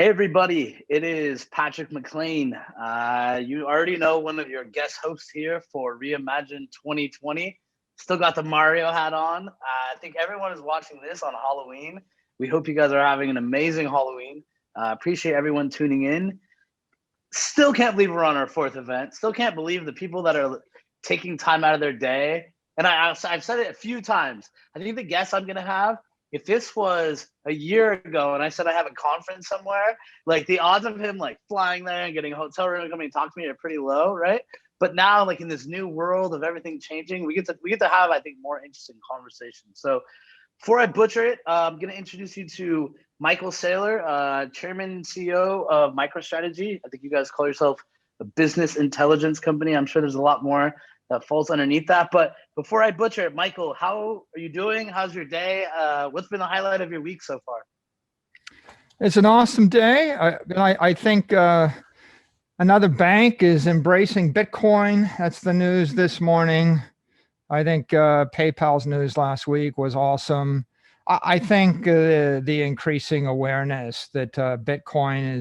Hey everybody, it is Patrick McLain. You already know one of your guest hosts here for Reimagine 2020. Still got the Mario hat on. I think everyone is watching this on Halloween. We hope you guys are having an amazing Halloween. Appreciate everyone tuning in. Still can't believe we're on our fourth event. Still can't believe the people that are taking time out of their day. And I've said it a few times. I think the guests I'm going to have, if this was a year ago and I said I have a conference somewhere, like the odds of him like flying there and getting a hotel room and coming and talk to me are pretty low, right? But now, like in this new world of everything changing, we get to have, I think, more interesting conversations. So before I butcher it, I'm going to introduce you to Michael Saylor, Chairman and CEO of MicroStrategy. I think you guys call yourself a business intelligence company. I'm sure there's a lot more that falls underneath that. But before I butcher it, Michael, how are you doing? How's your day? What's been the highlight of your week so far? It's an awesome day. I think another bank is embracing Bitcoin. That's the news this morning. I think PayPal's news last week was awesome. I think the increasing awareness that Bitcoin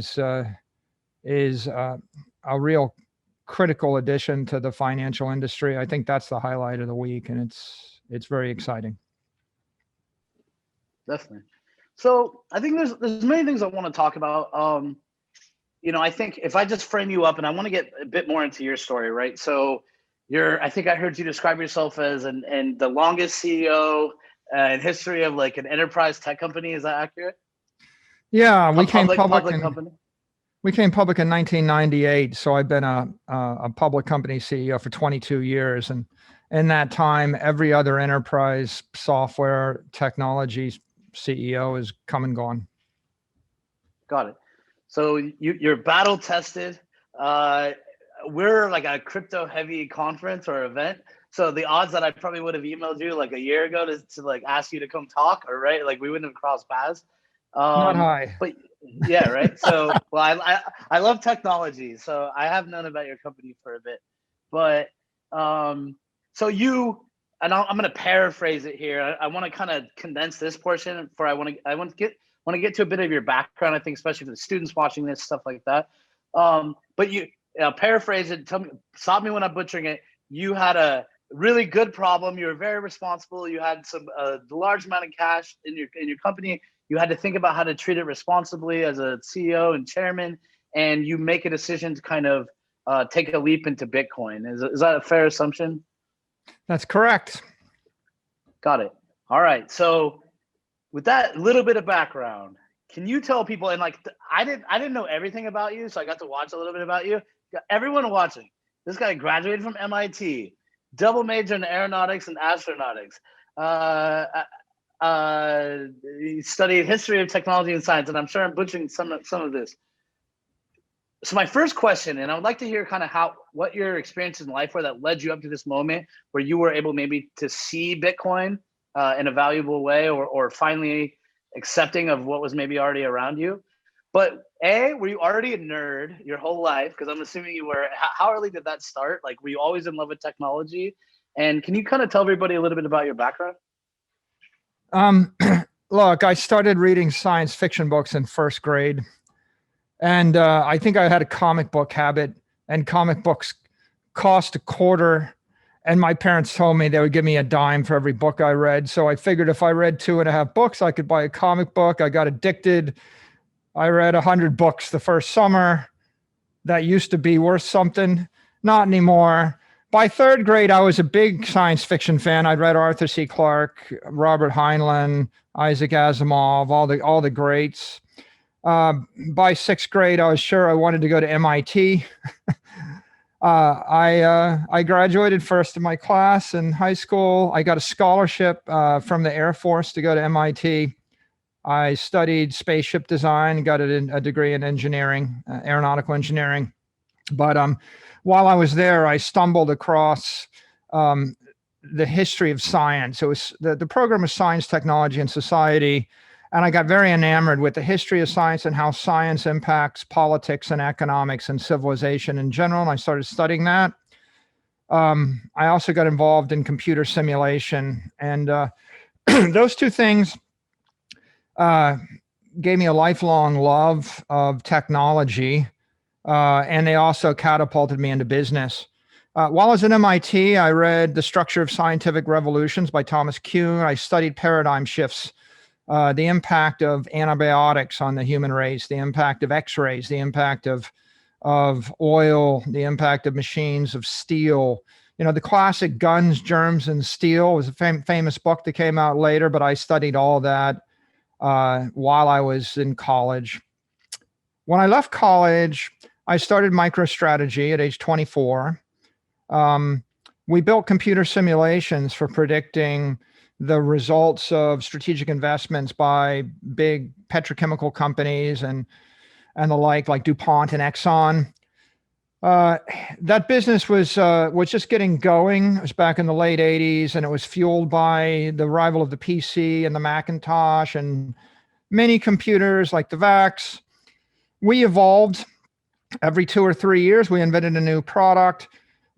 is a real critical addition to the financial industry. I think that's the highlight of the week, and it's very exciting. Definitely. So I think there's many things I want to talk about. I think if I just frame you up, and I want to get a bit more into your story, right? So I think I heard you describe yourself as the longest CEO in history of like an enterprise tech company. Is that accurate? Yeah, we came public company. We came public in 1998, so I've been a public company CEO for 22 years. And in that time, every other enterprise software technology CEO has come and gone. Got it. So you're battle tested. We're like a crypto heavy conference or event. So the odds that I probably would have emailed you like a year ago to like ask you to come talk, or right, like we wouldn't have crossed paths. Not high. But yeah, right. So, well, I love technology, so I have known about your company for a bit. But so I'm going to paraphrase it here. I want to kind of condense this portion for I want to get to a bit of your background. I think especially for the students watching this, stuff like that. But paraphrase it. Tell me, stop me when I'm butchering it. You had a really good problem. You were very responsible. You had a large amount of cash in your company. You had to think about how to treat it responsibly as a CEO and chairman, and you make a decision to kind of take a leap into Bitcoin. Is that a fair assumption? That's correct. Got it. All right. So with that little bit of background, can you tell people, and like I didn't know everything about you, so I got to watch a little bit about you. Everyone watching, this guy graduated from MIT, double major in aeronautics and astronautics. He studied history of technology and science, and I'm sure I'm butchering some of this. So my first question, and I would like to hear kind of what your experiences in life were that led you up to this moment where you were able maybe to see Bitcoin in a valuable way, or finally accepting of what was maybe already around you. But were you already a nerd your whole life? Because I'm assuming you were. How early did that start? Like, were you always in love with technology? And can you kind of tell everybody a little bit about your background? Look, I started reading science fiction books in first grade. And I think I had a comic book habit, and comic books cost $0.25. And my parents told me they would give me $0.10 for every book I read. So I figured if I read 2.5 books, I could buy a comic book. I got addicted. I read 100 books the first summer. That used to be worth something. Not anymore. By third grade, I was a big science fiction fan. I'd read Arthur C. Clarke, Robert Heinlein, Isaac Asimov, all the greats. By sixth grade, I was sure I wanted to go to MIT. I graduated first in my class in high school. I got a scholarship from the Air Force to go to MIT. I studied spaceship design, got a degree in engineering, aeronautical engineering. But while I was there, I stumbled across the history of science. It was the program of Science, Technology, and Society. And I got very enamored with the history of science and how science impacts politics and economics and civilization in general. And I started studying that. I also got involved in computer simulation. And those two things gave me a lifelong love of technology, and they also catapulted me into business. While I was at MIT, I read The Structure of Scientific Revolutions by Thomas Kuhn. I studied paradigm shifts, the impact of antibiotics on the human race, the impact of X-rays, the impact of oil, the impact of machines, of steel. The classic Guns, Germs, and Steel was a famous book that came out later, but I studied all that while I was in college. When I left college, I started MicroStrategy at age 24. We built computer simulations for predicting the results of strategic investments by big petrochemical companies and the like DuPont and Exxon. That business was just getting going. It was back in the late 80s, and it was fueled by the arrival of the PC and the Macintosh and many computers like the VAX. We evolved. Every 2 or 3 years, we invented a new product.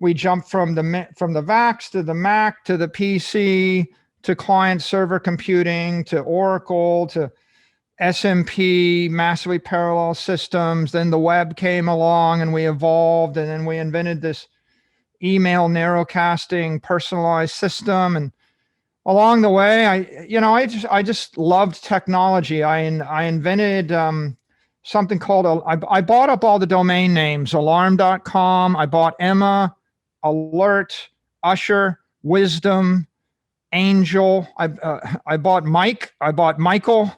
We jumped from the VAX to the Mac to the PC to client server computing to Oracle to SMP, massively parallel systems. Then the web came along and we evolved, and then we invented this email narrowcasting personalized system. And along the way, I just loved technology. I invented something called I bought up all the domain names: alarm.com. I bought Emma, Alert, Usher, Wisdom, Angel. I bought Mike. I bought Michael.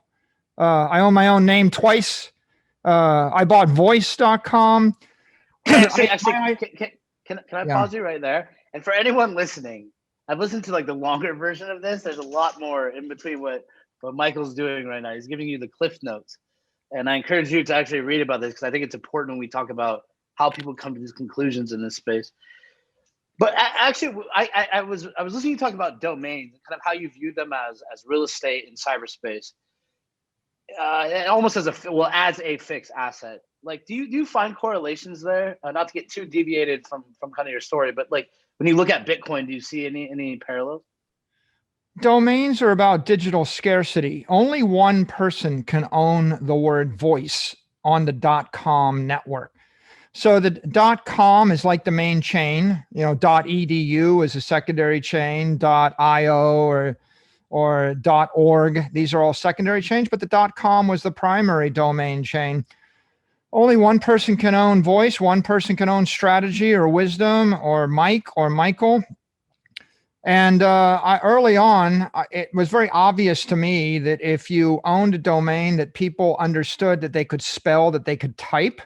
I own my own name twice. I bought voice.com. Can I pause you right there? And for anyone listening, I've listened to the longer version of this. There's a lot more in between what Michael's doing right now. He's giving you the cliff notes. And I encourage you to actually read about this because I think it's important when we talk about how people come to these conclusions in this space. But actually, I was listening to you talk about domains, kind of how you view them as real estate in cyberspace, almost as a fixed asset. Do you find correlations there? Not to get too deviated from kind of your story, but when you look at Bitcoin, do you see any parallels? Domains are about digital scarcity. Only one person can own the word voice on the .com network. So the .com is like the main chain. .edu is a secondary chain. .io or .org. These are all secondary chains, but the .com was the primary domain chain. Only one person can own voice. One person can own strategy or wisdom or Mike or Michael. And early on, it was very obvious to me that if you owned a domain that people understood that they could spell, that they could type,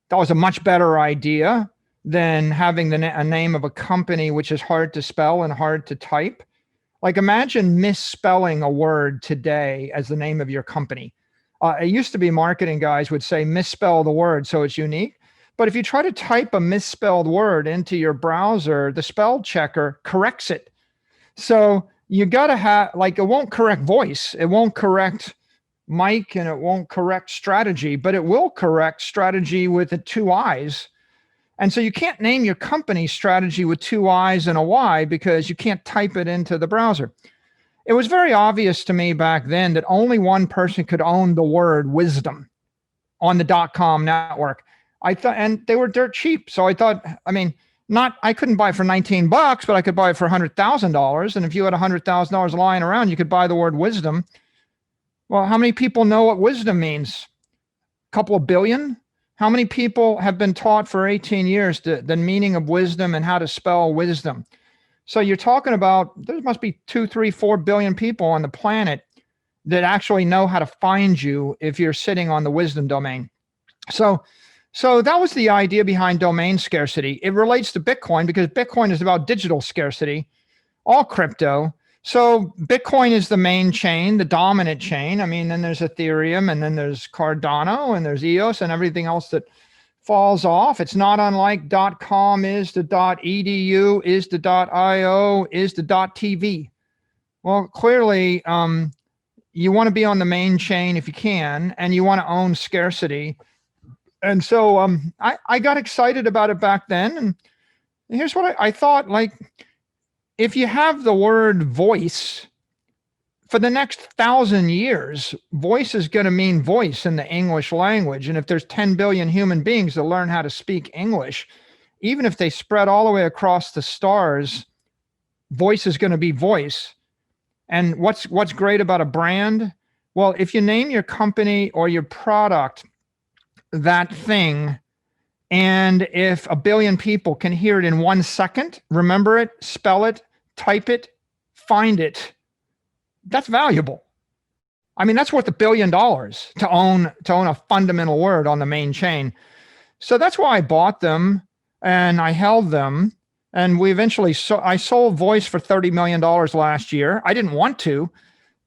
that was a much better idea than having a name of a company which is hard to spell and hard to type. Imagine misspelling a word today as the name of your company. It used to be marketing guys would say misspell the word so it's unique. But if you try to type a misspelled word into your browser, the spell checker corrects it. So you got to have, it won't correct voice. It won't correct Mike, and it won't correct strategy, but it will correct strategy with the 2 I's. And so you can't name your company strategy with 2 I's and a Y because you can't type it into the browser. It was very obvious to me back then that only one person could own the word wisdom on the .com network. I thought, and they were dirt cheap. So I thought, I couldn't buy it for $19, but I could buy it for $100,000. And if you had $100,000 lying around, you could buy the word wisdom. Well, how many people know what wisdom means? A couple of billion? How many people have been taught for 18 years the meaning of wisdom and how to spell wisdom? So you're talking about, there must be 2, 3, 4 billion people on the planet that actually know how to find you if you're sitting on the wisdom domain. So that was the idea behind domain scarcity. It relates to Bitcoin because Bitcoin is about digital scarcity, all crypto. So Bitcoin is the main chain, the dominant chain. Then there's Ethereum, and then there's Cardano, and there's EOS, and everything else that falls off. It's not unlike .com is to .edu, is to .io, is to .tv. Well, clearly, you want to be on the main chain if you can, and you want to own scarcity. And so I got excited about it back then. And here's what I thought, if you have the word voice, for the next 1,000 years, voice is going to mean voice in the English language. And if there's 10 billion human beings that learn how to speak English, even if they spread all the way across the stars, voice is going to be voice. And what's great about a brand? Well, if you name your company or your product that thing, and if a billion people can hear it in 1 second, remember it, spell it, type it, find it, that's valuable. I mean, that's worth $1 billion to own a fundamental word on the main chain. So that's why I bought them and I held them. And we eventually, I sold voice for $30 million last year. I didn't want to,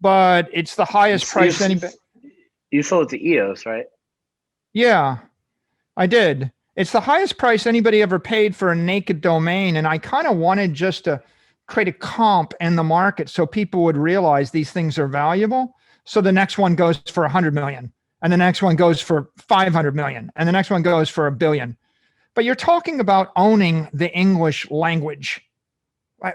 but it's the highest price anybody. You sold it to EOS, right? Yeah, I did. It's the highest price anybody ever paid for a naked domain. And I kind of wanted just to create a comp in the market so people would realize these things are valuable. So the next one goes for 100 million, and the next one goes for 500 million, and the next one goes for $1 billion. But you're talking about owning the English language.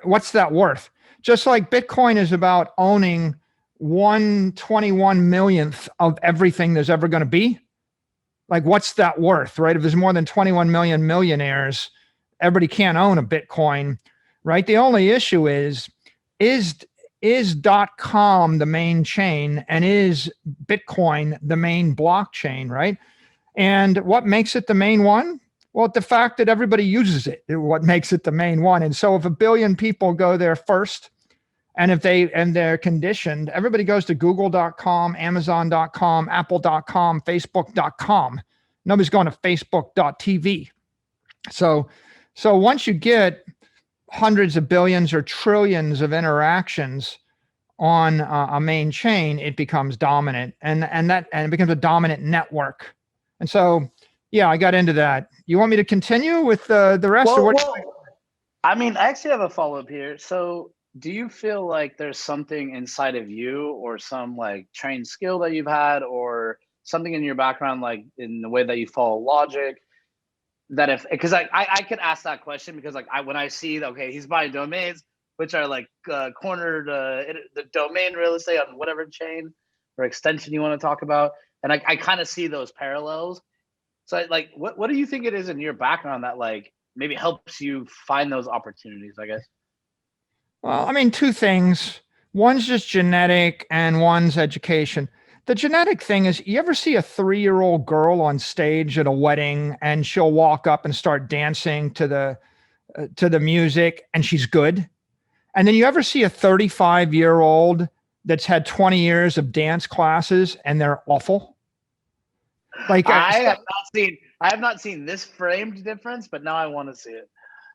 What's that worth? Just like Bitcoin is about owning 1/21 millionth of everything there's ever going to be. Like, what's that worth, right? If there's more than 21 million millionaires, everybody can't own a Bitcoin, right? The only issue is .com the main chain, and is Bitcoin the main blockchain, right? And what makes it the main one? Well, the fact that everybody uses it is what makes it the main one. And so if 1 billion people go there first, and if they're conditioned, everybody goes to google.com, amazon.com, apple.com, facebook.com. Nobody's going to facebook.tv. So once you get hundreds of billions or trillions of interactions on a main chain, it becomes dominant, and it becomes a dominant network. And so, yeah, I got into that. You want me to continue with the rest? I mean, I actually have a follow-up here. So do you feel like there's something inside of you, or some like trained skill that you've had, or something in your background, like in the way that you follow logic, that because I could ask that question, because like when I see, okay, he's buying domains, which are like cornered the domain real estate on whatever chain or extension you want to talk about. And I kind of see those parallels. So like, what do you think it is in your background that like maybe helps you find those opportunities, I guess? Well, I mean, two things. One's just genetic and one's education. The genetic thing is, you ever see a 3-year-old girl on stage at a wedding and she'll walk up and start dancing to the music and she's good? And then you ever see a 35-year-old that's had 20 years of dance classes and they're awful? Like I have not seen this framed difference, but now I want to see it.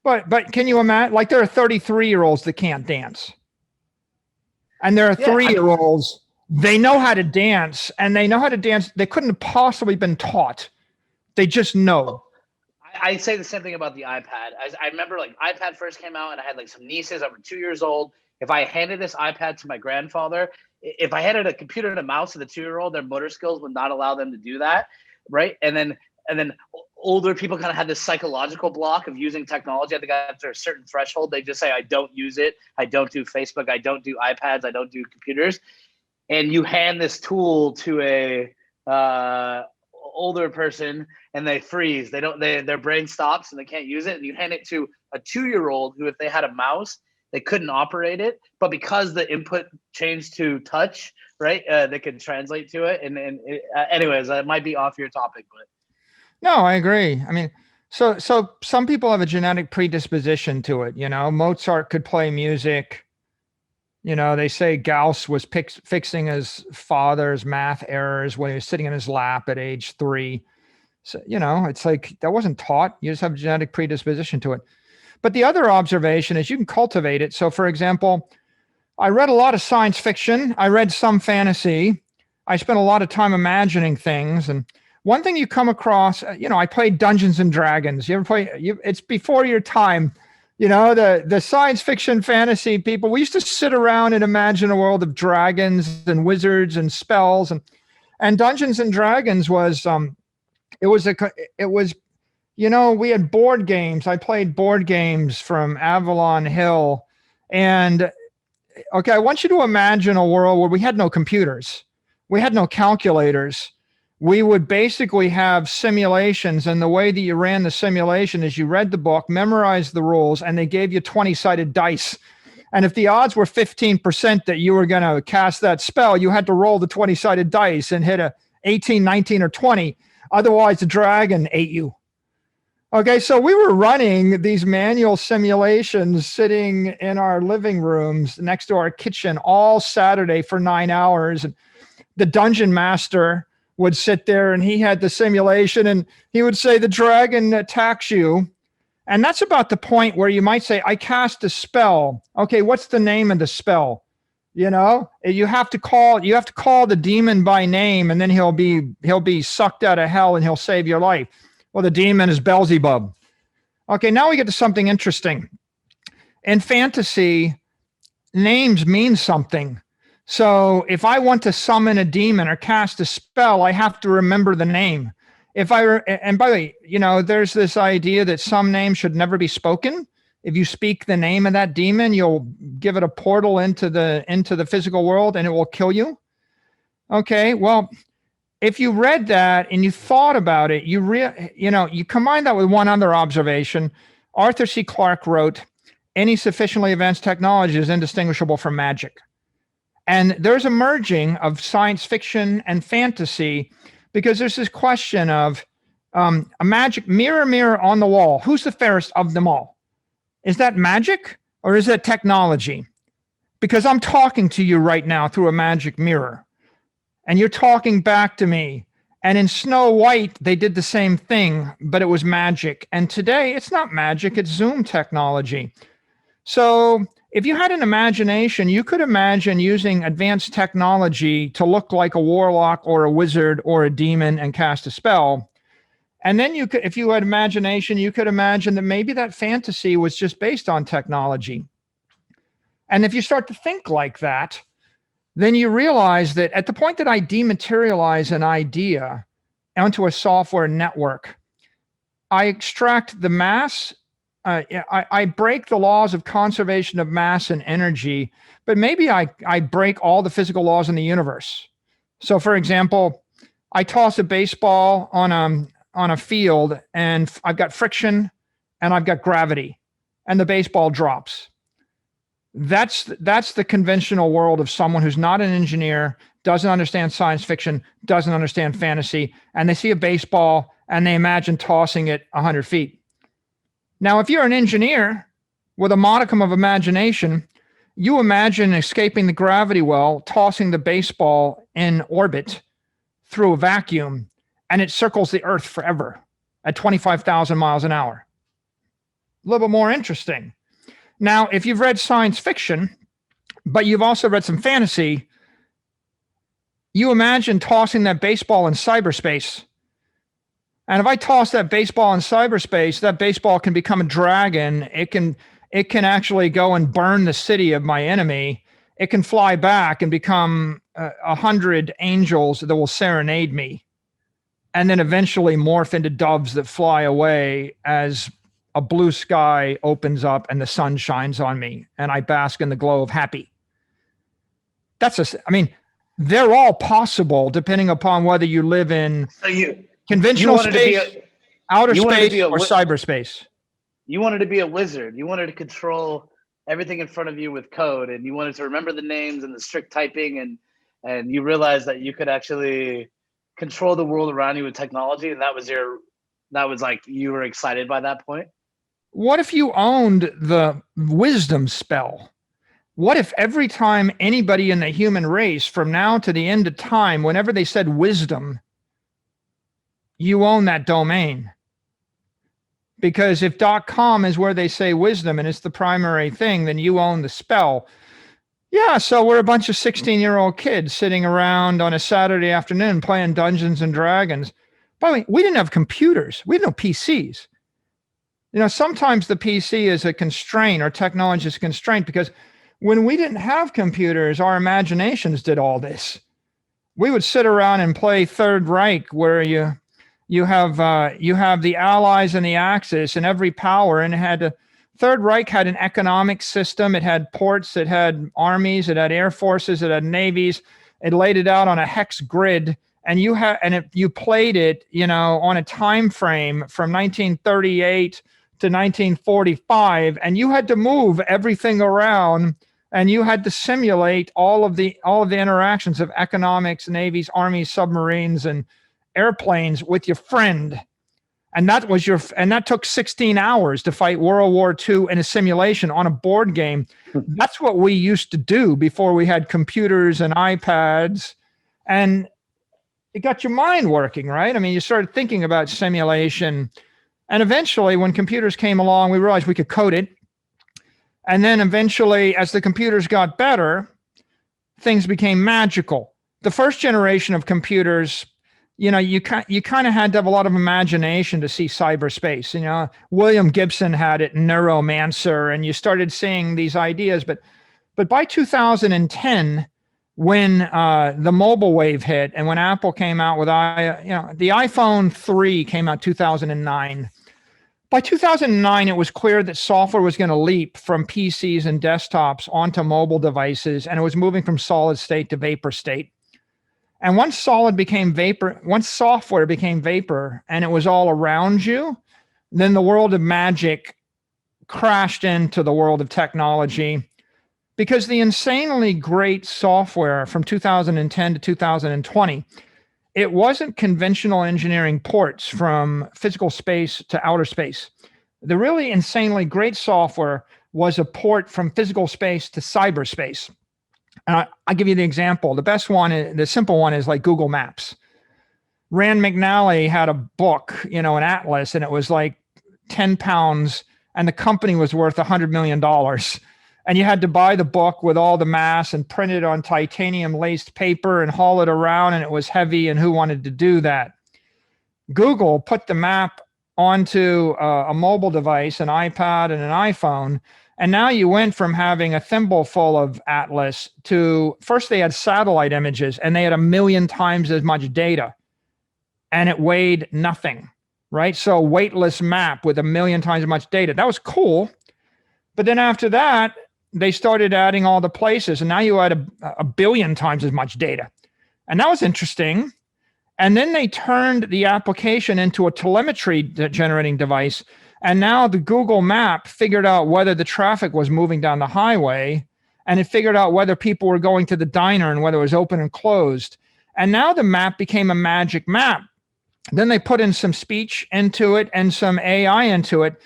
But can you imagine? Like, there are 33-year-olds that can't dance, and there are 3-year-olds. They know how to dance, and they know how to dance. They couldn't have possibly been taught. They just know. I say the same thing about the iPad. I remember, like, iPad first came out, and I had like some nieces that were 2 years old. If I handed this iPad to my grandfather, if I handed a computer and a mouse to the 2-year-old, their motor skills would not allow them to do that, right? And then older people kind of had this psychological block of using technology. I think after a certain threshold, they just say, I don't use it. I don't do Facebook. I don't do iPads. I don't do computers. And you hand this tool to a older person and they freeze. Their brain stops and they can't use it. And you hand it to a 2-year-old who, if they had a mouse, they couldn't operate it. But because the input changed to touch, right, they could translate to it. Anyways, that might be off your topic, but. No, I agree. I mean, so some people have a genetic predisposition to it. You know, Mozart could play music. You know, they say Gauss was fixing his father's math errors when he was sitting in his lap at age 3. So, you know, it's like, that wasn't taught. You just have a genetic predisposition to it. But the other observation is you can cultivate it. So, for example, I read a lot of science fiction. I read some fantasy. I spent a lot of time imagining things. And one thing you come across, you know, I played Dungeons and Dragons. You ever play? It's before your time. You know, the science fiction fantasy people, we used to sit around and imagine a world of dragons and wizards and spells. And Dungeons and Dragons was, you know, we had board games. I played board games from Avalon Hill. And okay, I want you to imagine a world where we had no computers. We had no calculators. We would basically have simulations, and the way that you ran the simulation is you read the book, memorized the rules, and they gave you 20-sided dice. And if the odds were 15% that you were going to cast that spell, you had to roll the 20-sided dice and hit a 18, 19, or 20. Otherwise, the dragon ate you. Okay, so we were running these manual simulations sitting in our living rooms next to our kitchen all Saturday for 9 hours. And the dungeon master would sit there and he had the simulation and he would say, the dragon attacks you. And that's about the point where you might say, I cast a spell. Okay, what's the name of the spell? You know, you have to call the demon by name, and then he'll be sucked out of hell and he'll save your life. Well, the demon is Beelzebub. Okay, now we get to something interesting. In fantasy, names mean something. So if I want to summon a demon or cast a spell, I have to remember the name. And by the way, you know, there's this idea that some names should never be spoken. If you speak the name of that demon, you'll give it a portal into the physical world and it will kill you. Okay, well, if you read that and you thought about it, you combine that with one other observation. Arthur C. Clarke wrote, any sufficiently advanced technology is indistinguishable from magic. And there's a merging of science fiction and fantasy because there's this question of a magic mirror, mirror on the wall. Who's the fairest of them all? Is that magic or is that technology? Because I'm talking to you right now through a magic mirror and you're talking back to me. And in Snow White, they did the same thing, but it was magic. And today it's not magic, it's Zoom technology. So if you had an imagination, you could imagine using advanced technology to look like a warlock or a wizard or a demon and cast a spell. And then you could, if you had imagination, you could imagine that maybe that fantasy was just based on technology. And if you start to think like that, then you realize that at the point that I dematerialize an idea onto a software network, I extract the mass. I break the laws of conservation of mass and energy, but maybe I break all the physical laws in the universe. So, for example, I toss a baseball on a field, and I've got friction, and I've got gravity, and the baseball drops. That's the conventional world of someone who's not an engineer, doesn't understand science fiction, doesn't understand fantasy, and they see a baseball and they imagine tossing it 100 feet. Now, if you're an engineer with a modicum of imagination, you imagine escaping the gravity well, tossing the baseball in orbit through a vacuum, and it circles the Earth forever at 25,000 miles an hour. A little bit more interesting. Now, if you've read science fiction, but you've also read some fantasy, you imagine tossing that baseball in cyberspace. And if I toss that baseball in cyberspace, that baseball can become a dragon. It can actually go and burn the city of my enemy. It can fly back and become 100 angels that will serenade me, and then eventually morph into doves that fly away as a blue sky opens up and the sun shines on me, and I bask in the glow of happy. They're all possible depending upon whether you live in conventional space, outer space, or cyberspace. You wanted to be a wizard. You wanted to control everything in front of you with code, and you wanted to remember the names and the strict typing, and you realized that you could actually control the world around you with technology, and that was like you were excited by that point. What if you owned the wisdom spell? What if every time anybody in the human race from now to the end of time, whenever they said wisdom, you own that domain? Because if .com is where they say wisdom and it's the primary thing, then you own the spell. Yeah, so we're a bunch of 16-year-old kids sitting around on a Saturday afternoon playing Dungeons and Dragons. By the way, we didn't have computers. We had no PCs. You know, sometimes the PC is a constraint or technology is a constraint because when we didn't have computers, our imaginations did all this. We would sit around and play Third Reich, where you have the Allies and the Axis and every power, and had to Third Reich had an economic system. It had ports, it had armies, it had air forces, it had navies. It laid it out on a hex grid, and you played it, on a time frame from 1938 to 1945, and you had to move everything around, and you had to simulate all of the interactions of economics, navies, armies, submarines, and airplanes with your friend. And that took 16 hours to fight World War II in a simulation on a board game. That's what we used to do before we had computers and iPads. And it got your mind working, right? I mean, you started thinking about simulation. And eventually, when computers came along, we realized we could code it. And then eventually, as the computers got better, things became magical. The first generation of computers, you kind of had to have a lot of imagination to see cyberspace. William Gibson had it in Neuromancer, and you started seeing these ideas. But by 2010, when the mobile wave hit, and when Apple came out with the iPhone 3 came out 2009. By 2009, it was clear that software was going to leap from PCs and desktops onto mobile devices, and it was moving from solid state to vapor state. And once software became vapor, and it was all around you, then the world of magic crashed into the world of technology, because the insanely great software from 2010 to 2020, it wasn't conventional engineering ports from physical space to outer space. The really insanely great software was a port from physical space to cyberspace. And I'll give you the example. The best one, the simple one, is like Google Maps. Rand McNally had a book, an atlas, and it was like 10 pounds, and the company was worth $100 million. And you had to buy the book with all the mass and print it on titanium laced paper and haul it around, and it was heavy, and who wanted to do that? Google put the map onto a mobile device, an iPad and an iPhone. And now you went from having a thimble full of atlas to, first they had satellite images, and they had 1 million times as much data, and it weighed nothing, right? So weightless map with 1 million times as much data. That was cool. But then after that, they started adding all the places, and now you had a billion times as much data. And that was interesting. And then they turned the application into a telemetry generating device. And now the Google map figured out whether the traffic was moving down the highway, and it figured out whether people were going to the diner and whether it was open and closed. And now the map became a magic map. Then they put in some speech into it and some AI into it.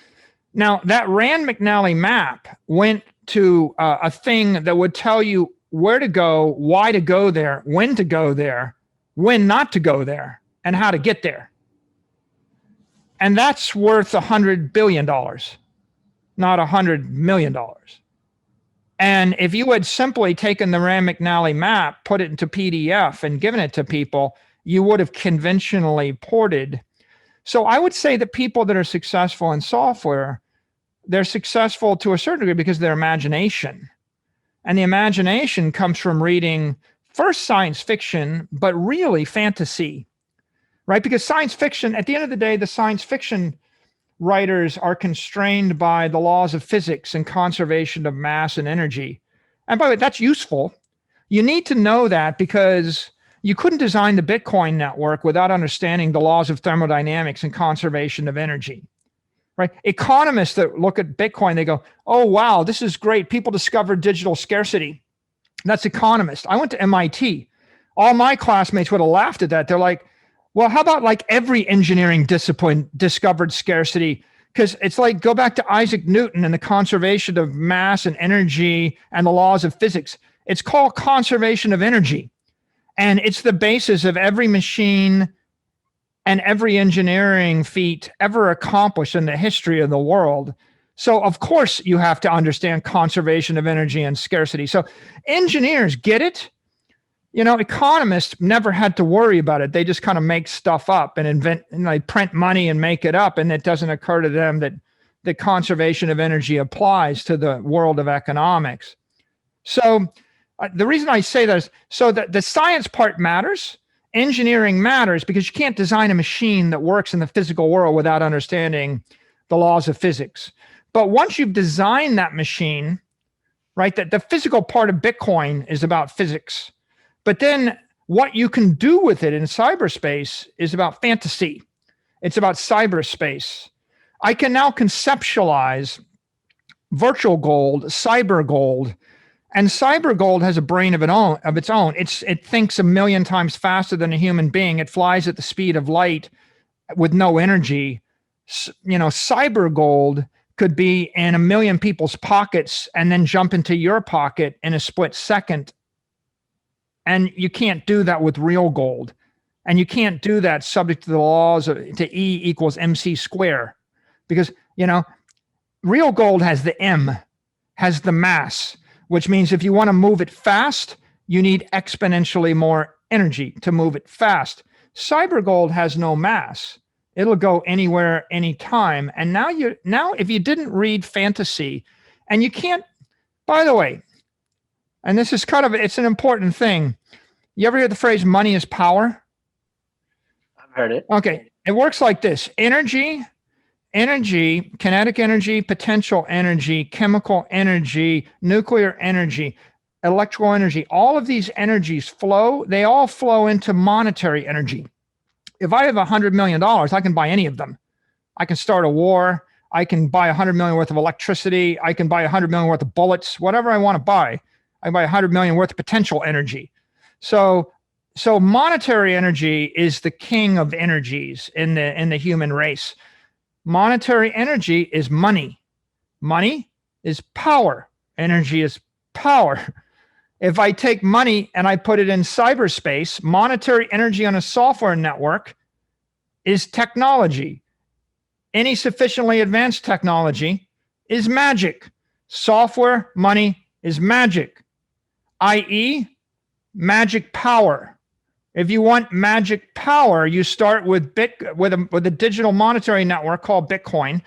Now that Rand McNally map went to a thing that would tell you where to go, why to go there, when to go there, when not to go there, and how to get there. And that's worth $100 billion, not $100 million. And if you had simply taken the Rand McNally map, put it into PDF and given it to people, you would have conventionally ported. So I would say that people that are successful in software, they're successful to a certain degree because of their imagination. And the imagination comes from reading first science fiction, but really fantasy. Right? Because science fiction, at the end of the day, the science fiction writers are constrained by the laws of physics and conservation of mass and energy. And by the way, that's useful. You need to know that, because you couldn't design the Bitcoin network without understanding the laws of thermodynamics and conservation of energy. Right? Economists that look at Bitcoin, they go, oh, wow, this is great. People discovered digital scarcity. That's economists. I went to MIT. All my classmates would have laughed at that. They're like, well, how about like every engineering discipline discovered scarcity? Because it's like, go back to Isaac Newton and the conservation of mass and energy and the laws of physics. It's called conservation of energy. And it's the basis of every machine and every engineering feat ever accomplished in the history of the world. So of course you have to understand conservation of energy and scarcity. So engineers get it. Economists never had to worry about it. They just kind of make stuff up and invent, and they print money and make it up. And it doesn't occur to them that the conservation of energy applies to the world of economics. So the reason I say that is so that the science part matters. Engineering matters because you can't design a machine that works in the physical world without understanding the laws of physics. But once you've designed that machine, right, that the physical part of Bitcoin is about physics. But then what you can do with it in cyberspace is about fantasy. It's about cyberspace. I can now conceptualize virtual gold, cyber gold, and cyber gold has a brain of its own. It thinks 1,000,000 times faster than a human being. It flies at the speed of light with no energy. Cyber gold could be in 1,000,000 people's pockets and then jump into your pocket in a split second. And you can't do that with real gold. And you can't do that subject to the laws to E equals MC square. Because, real gold has the M, has the mass, which means if you want to move it fast, you need exponentially more energy to move it fast. Cyber gold has no mass. It'll go anywhere, anytime. And now if you didn't read fantasy, and you can't, by the way, and this is it's an important thing. You ever hear the phrase money is power? I've heard it. Okay. It works like this. Energy, kinetic energy, potential energy, chemical energy, nuclear energy, electrical energy, all of these energies they all flow into monetary energy. If I have $100 million, I can buy any of them. I can start a war. I can buy $100 million worth of electricity. I can buy $100 million worth of bullets, whatever I want to buy. I can buy $100 million worth of potential energy. So monetary energy is the king of energies in the human race. Monetary energy is money. Money is power. Energy is power. If I take money and I put it in cyberspace, monetary energy on a software network is technology. Any sufficiently advanced technology is magic. Software, money is magic, i.e., magic power. If you want magic power, you start with a digital monetary network called Bitcoin.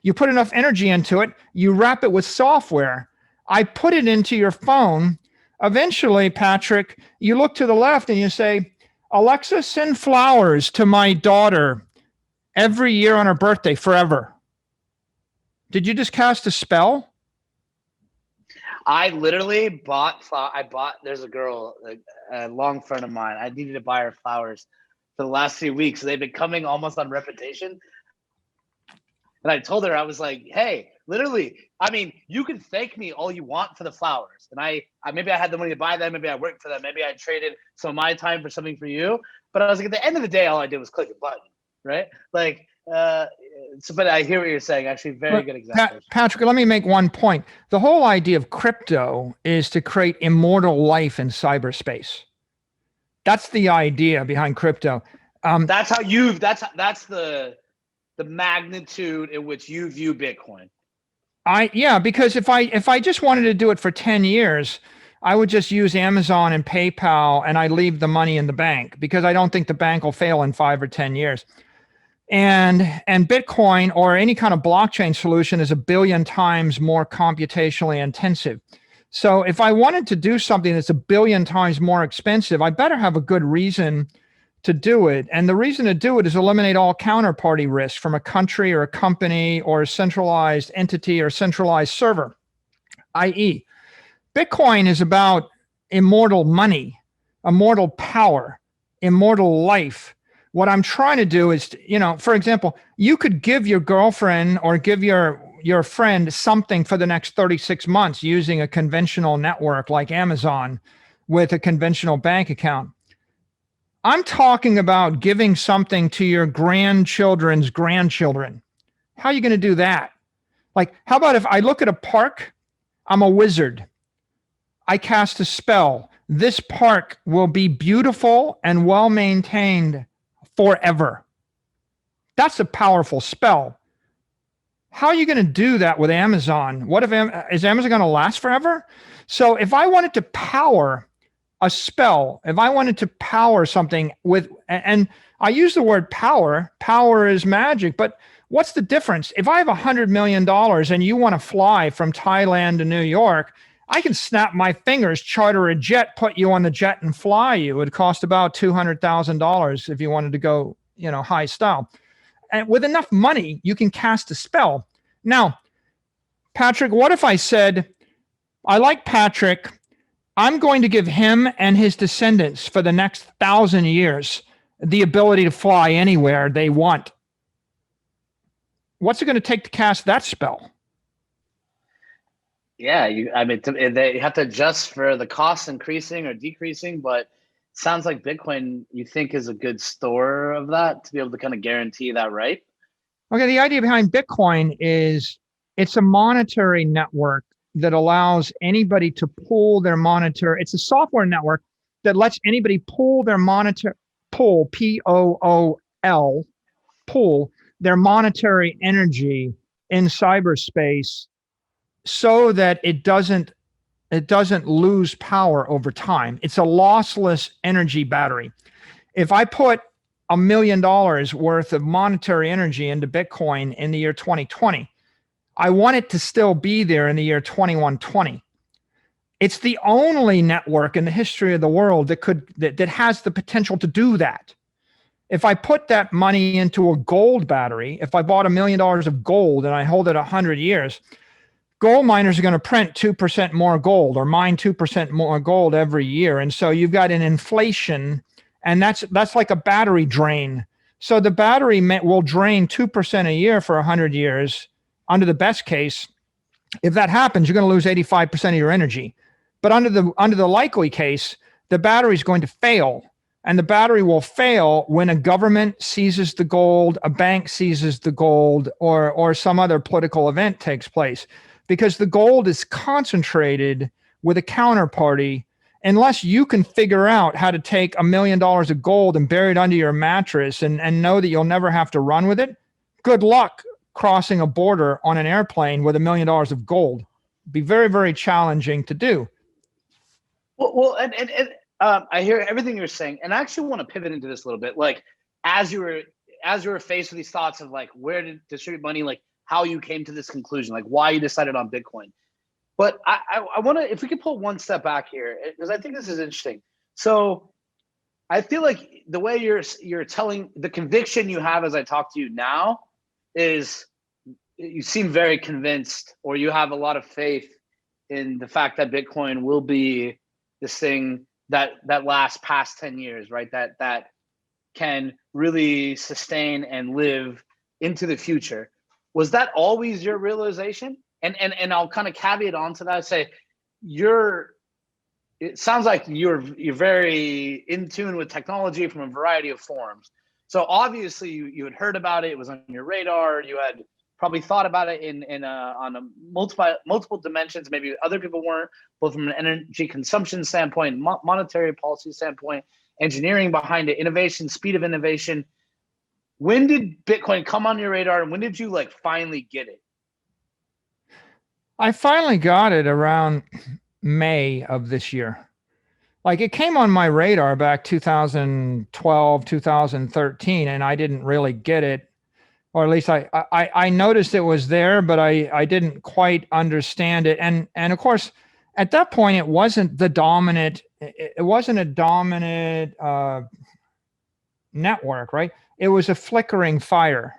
You put enough energy into it, you wrap it with software. I put it into your phone. Eventually, Patrick, you look to the left and you say, Alexa, send flowers to my daughter every year on her birthday forever. Did you just cast a spell? I literally bought, there's a girl, a long friend of mine. I needed to buy her flowers for the last few weeks. They've been coming almost on reputation. And I told her, I was like, hey, literally, you can thank me all you want for the flowers. And I maybe I had the money to buy them. Maybe I worked for them. Maybe I traded some of my time for something for you. But I was like, at the end of the day, all I did was click a button, right? But I hear what you're saying. Actually, very good example. Patrick, let me make one point. The whole idea of crypto is to create immortal life in cyberspace. That's the idea behind crypto. That's how that's the magnitude in which you view Bitcoin. Because if I just wanted to do it for 10 years, I would just use Amazon and PayPal and I leave the money in the bank because I don't think the bank will fail in 5 or 10 years. And Bitcoin or any kind of blockchain solution is 1 billion times more computationally intensive. So if I wanted to do something that's 1 billion times more expensive, I better have a good reason to do it. And the reason to do it is eliminate all counterparty risk from a country or a company or a centralized entity or centralized server, i.e., Bitcoin is about immortal money, immortal power, immortal life. What I'm trying to do is, for example, you could give your girlfriend or give your friend something for the next 36 months using a conventional network like Amazon with a conventional bank account. I'm talking about giving something to your grandchildren's grandchildren. How are you going to do that? Like, how about if I look at a park, I'm a wizard. I cast a spell. This park will be beautiful and well-maintained forever. That's a powerful spell. How are you going to do that with Amazon? Is Amazon going to last forever? So if I wanted to power a spell, if I wanted to power something and I use the word power is magic, but what's the difference? If I have $100 million and you want to fly from Thailand to New York, I can snap my fingers, charter a jet, put you on the jet and fly you. It would cost about $200,000 if you wanted to go, high style. And with enough money, you can cast a spell. Now, Patrick, what if I said, I like Patrick, I'm going to give him and his descendants for the next 1,000 years the ability to fly anywhere they want? What's it going to take to cast that spell? Yeah, they have to adjust for the costs increasing or decreasing, but sounds like Bitcoin you think is a good store of that to be able to kind of guarantee that, right? Okay, the idea behind Bitcoin is it's a monetary network that allows anybody to pool their monetary. It's a software network that lets anybody pool their monetary, Pool, pool their monetary energy in cyberspace so that it doesn't lose power over time. It's a lossless energy battery. If I put $1 million worth of monetary energy into Bitcoin in the year 2020, I want it to still be there in the year 2120. It's the only network in the history of the world that has the potential to do that. If I put that money into a gold battery, if I bought $1 million of gold and I hold it 100 years, gold miners are going to print 2% more gold or mine 2% more gold every year. And so you've got an inflation, and that's like a battery drain. So the battery will drain 2% a year for 100 years under the best case. If that happens, you're going to lose 85% of your energy. But under the likely case, the battery is going to fail. And the battery will fail when a government seizes the gold, a bank seizes the gold, or some other political event takes place. Because the gold is concentrated with a counterparty. Unless you can figure out how to take $1 million of gold and bury it under your mattress and know that you'll never have to run with it, good luck crossing a border on an airplane with $1 million of gold. It'd be very, very challenging to do. Well, I hear everything you're saying, and I actually want to pivot into this a little bit. Like, as you were faced with these thoughts of like where to distribute money, like how you came to this conclusion, like why you decided on Bitcoin. But I want to, if we could pull one step back here, because I think this is interesting. So I feel like the way you're telling the conviction you have as I talk to you now is you seem very convinced, or you have a lot of faith in the fact that Bitcoin will be this thing that lasts past 10 years, right? That can really sustain and live into the future. Was that always your realization? And I'll kind of caveat onto that, say it sounds like you're very in tune with technology from a variety of forms. So obviously you had heard about it, it was on your radar, you had probably thought about it on a multiple dimensions. Maybe other people weren't, both from an energy consumption standpoint, monetary policy standpoint, engineering behind it, innovation, speed of innovation. When did Bitcoin come on your radar, and when did you like finally get it? I finally got it around May of this year. Like, it came on my radar back 2012, 2013, and I didn't really get it. Or at least I noticed it was there, but I didn't quite understand it. And of course, at that point, it wasn't a dominant network, right? It was a flickering fire,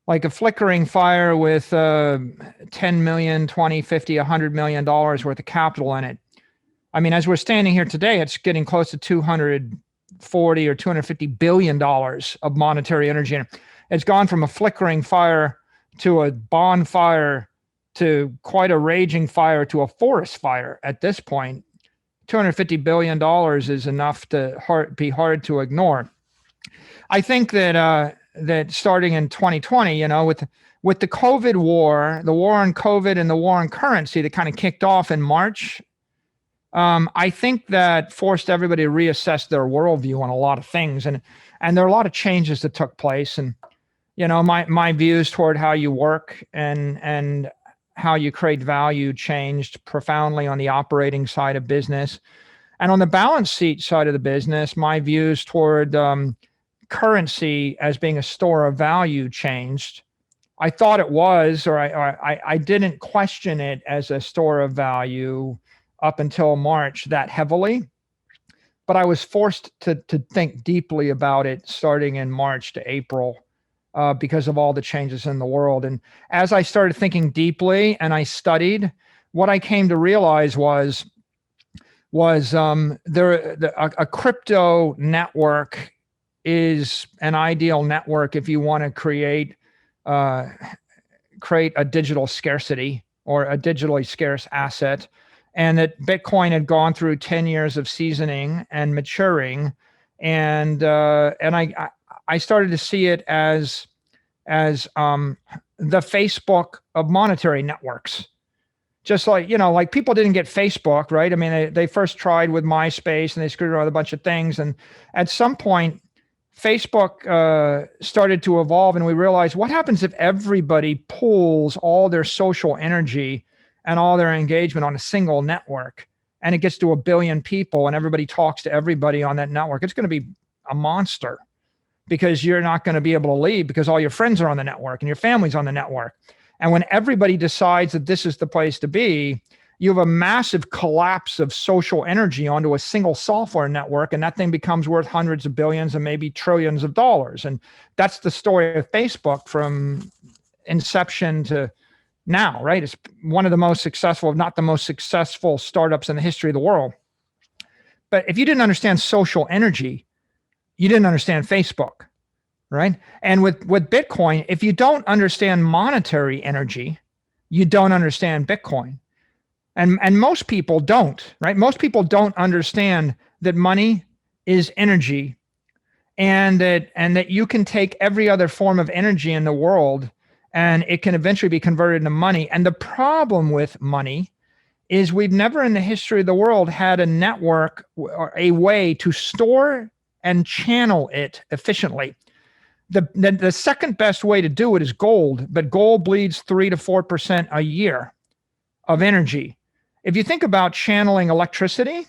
like a flickering fire with 10 million, 20, 50, $100 million worth of capital in it. I mean, as we're standing here today, it's getting close to 240 or $250 billion of monetary energy in it. It's gone from a flickering fire to a bonfire to quite a raging fire to a forest fire at this point. $250 billion is enough to be hard to ignore. I think that starting in 2020, with the COVID war, the war on COVID and the war on currency that kind of kicked off in March, I think that forced everybody to reassess their worldview on a lot of things. And there are a lot of changes that took place. And my views toward how you work and how you create value changed profoundly on the operating side of business. And on the balance sheet side of the business, my views toward currency as being a store of value changed. I thought it was, or I didn't question it as a store of value up until March that heavily. But I was forced to think deeply about it starting in March to April because of all the changes in the world. And as I started thinking deeply and I studied, what I came to realize was a crypto network is an ideal network if you want to create a digital scarcity or a digitally scarce asset, and that Bitcoin had gone through 10 years of seasoning and maturing, and I started to see it as the Facebook of monetary networks. Just like, like people didn't get Facebook, right? I mean, they first tried with MySpace and they screwed around with a bunch of things. And at some point, Facebook started to evolve, and we realized, what happens if everybody pulls all their social energy and all their engagement on a single network, and it gets to 1 billion people and everybody talks to everybody on that network? It's going to be a monster, because you're not going to be able to leave because all your friends are on the network and your family's on the network. And when everybody decides that this is the place to be, you have a massive collapse of social energy onto a single software network, and that thing becomes worth hundreds of billions and maybe trillions of dollars. And that's the story of Facebook from inception to now, right? It's one of the most successful, if not the most successful, startups in the history of the world. But if you didn't understand social energy, you didn't understand Facebook, right? And with Bitcoin, if you don't understand monetary energy, you don't understand Bitcoin. And most people don't, right? Most people don't understand that money is energy, and that you can take every other form of energy in the world and it can eventually be converted into money. And the problem with money is we've never in the history of the world had a network or a way to store and channel it efficiently. The second best way to do it is gold, but gold bleeds 3 to 4% a year of energy. If you think about channeling electricity,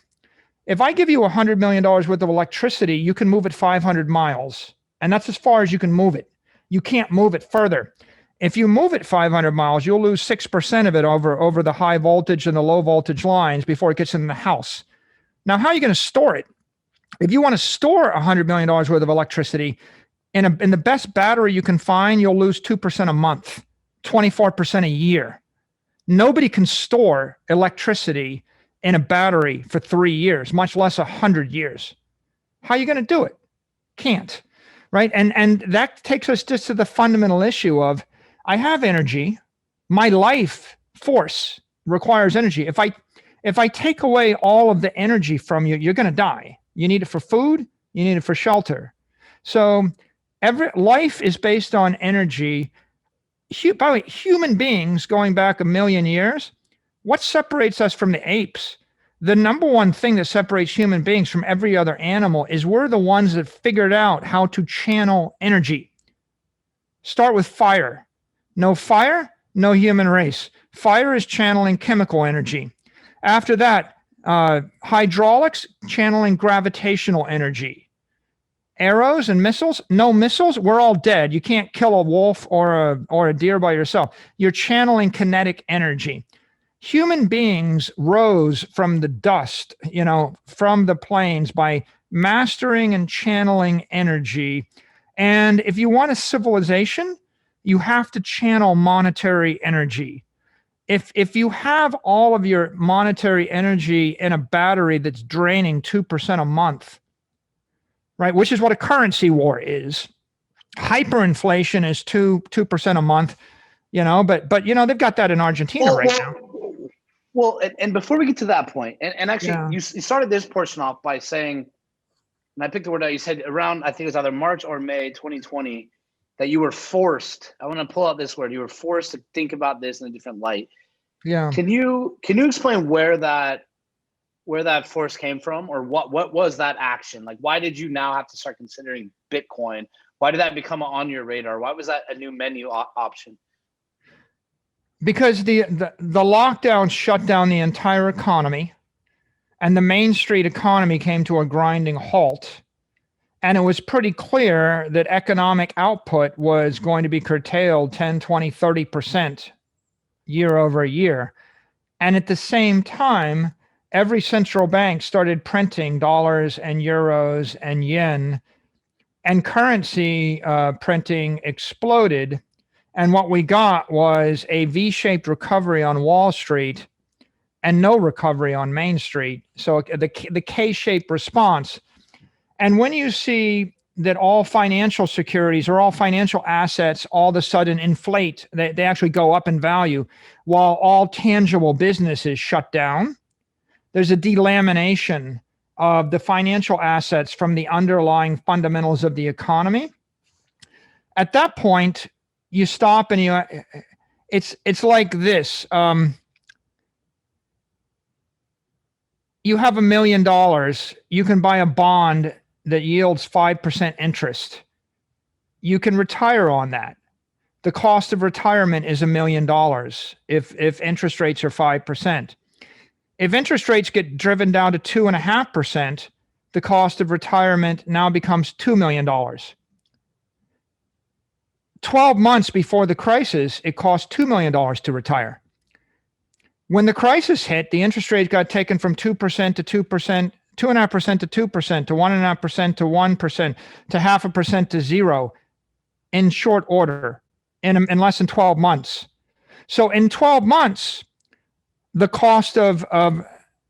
if I give you $100 million worth of electricity, you can move it 500 miles, and that's as far as you can move it. You can't move it further. If you move it 500 miles, you'll lose 6% of it over the high voltage and the low voltage lines before it gets in the house. Now, how are you going to store it? If you want to store $100 million worth of electricity, in the best battery you can find, you'll lose 2% a month, 24% a year. Nobody can store electricity in a battery for 3 years, much less 100 years. How are you going to do it? Can't, right? And that takes us just to the fundamental issue of, I have energy. My life force requires energy. If I take away all of the energy from you, you're going to die. You need it for food. You need it for shelter. So life is based on energy. By the way, human beings going back 1 million years, what separates us from the apes? The number one thing that separates human beings from every other animal is we're the ones that figured out how to channel energy. Start with fire. No fire, no human race. Fire is channeling chemical energy. After that, hydraulics, channeling gravitational energy. Arrows and missiles, no missiles, we're all dead. You can't kill a wolf or a deer by yourself. You're channeling kinetic energy. Human beings rose from the dust, from the plains by mastering and channeling energy. And if you want a civilization, you have to channel monetary energy. If you have all of your monetary energy in a battery that's draining 2% a month, right, which is what a currency war is. Hyperinflation is 2% a month, but they've got that in Argentina now. Well, and before we get to that point, and actually you started this portion off by saying, and I picked the word out, you said around, I think it was either March or May 2020, that you were forced, I want to pull out this word, you were forced to think about this in a different light. Yeah. Can you explain where that force came from, or what was that action? Like, why did you now have to start considering Bitcoin? Why did that become on your radar? Why was that a new menu option? Because the lockdown shut down the entire economy, and the Main Street economy came to a grinding halt. And it was pretty clear that economic output was going to be curtailed 10, 20, 30% year over year. And at the same time, every central bank started printing dollars and euros and yen. and currency printing exploded. And what we got was a V-shaped recovery on Wall Street and no recovery on Main Street. So the K-shaped response. And when you see that all financial securities or all financial assets all of a sudden inflate, they actually go up in value, while all tangible businesses shut down, there's a delamination of the financial assets from the underlying fundamentals of the economy. At that point, you stop and it's like this. You have $1 million, you can buy a bond that yields 5% interest. You can retire on that. The cost of retirement is $1 million if interest rates are 5%. If interest rates get driven down to 2.5%, the cost of retirement now becomes $2 million. 12 months before the crisis, it cost $2 million to retire. When the crisis hit, the interest rate got taken from 2% to 2%, 2.5% to 2%, to 1.5% to 1%, to 0.5% to 0 in short order, in less than 12 months. So in 12 months, the cost of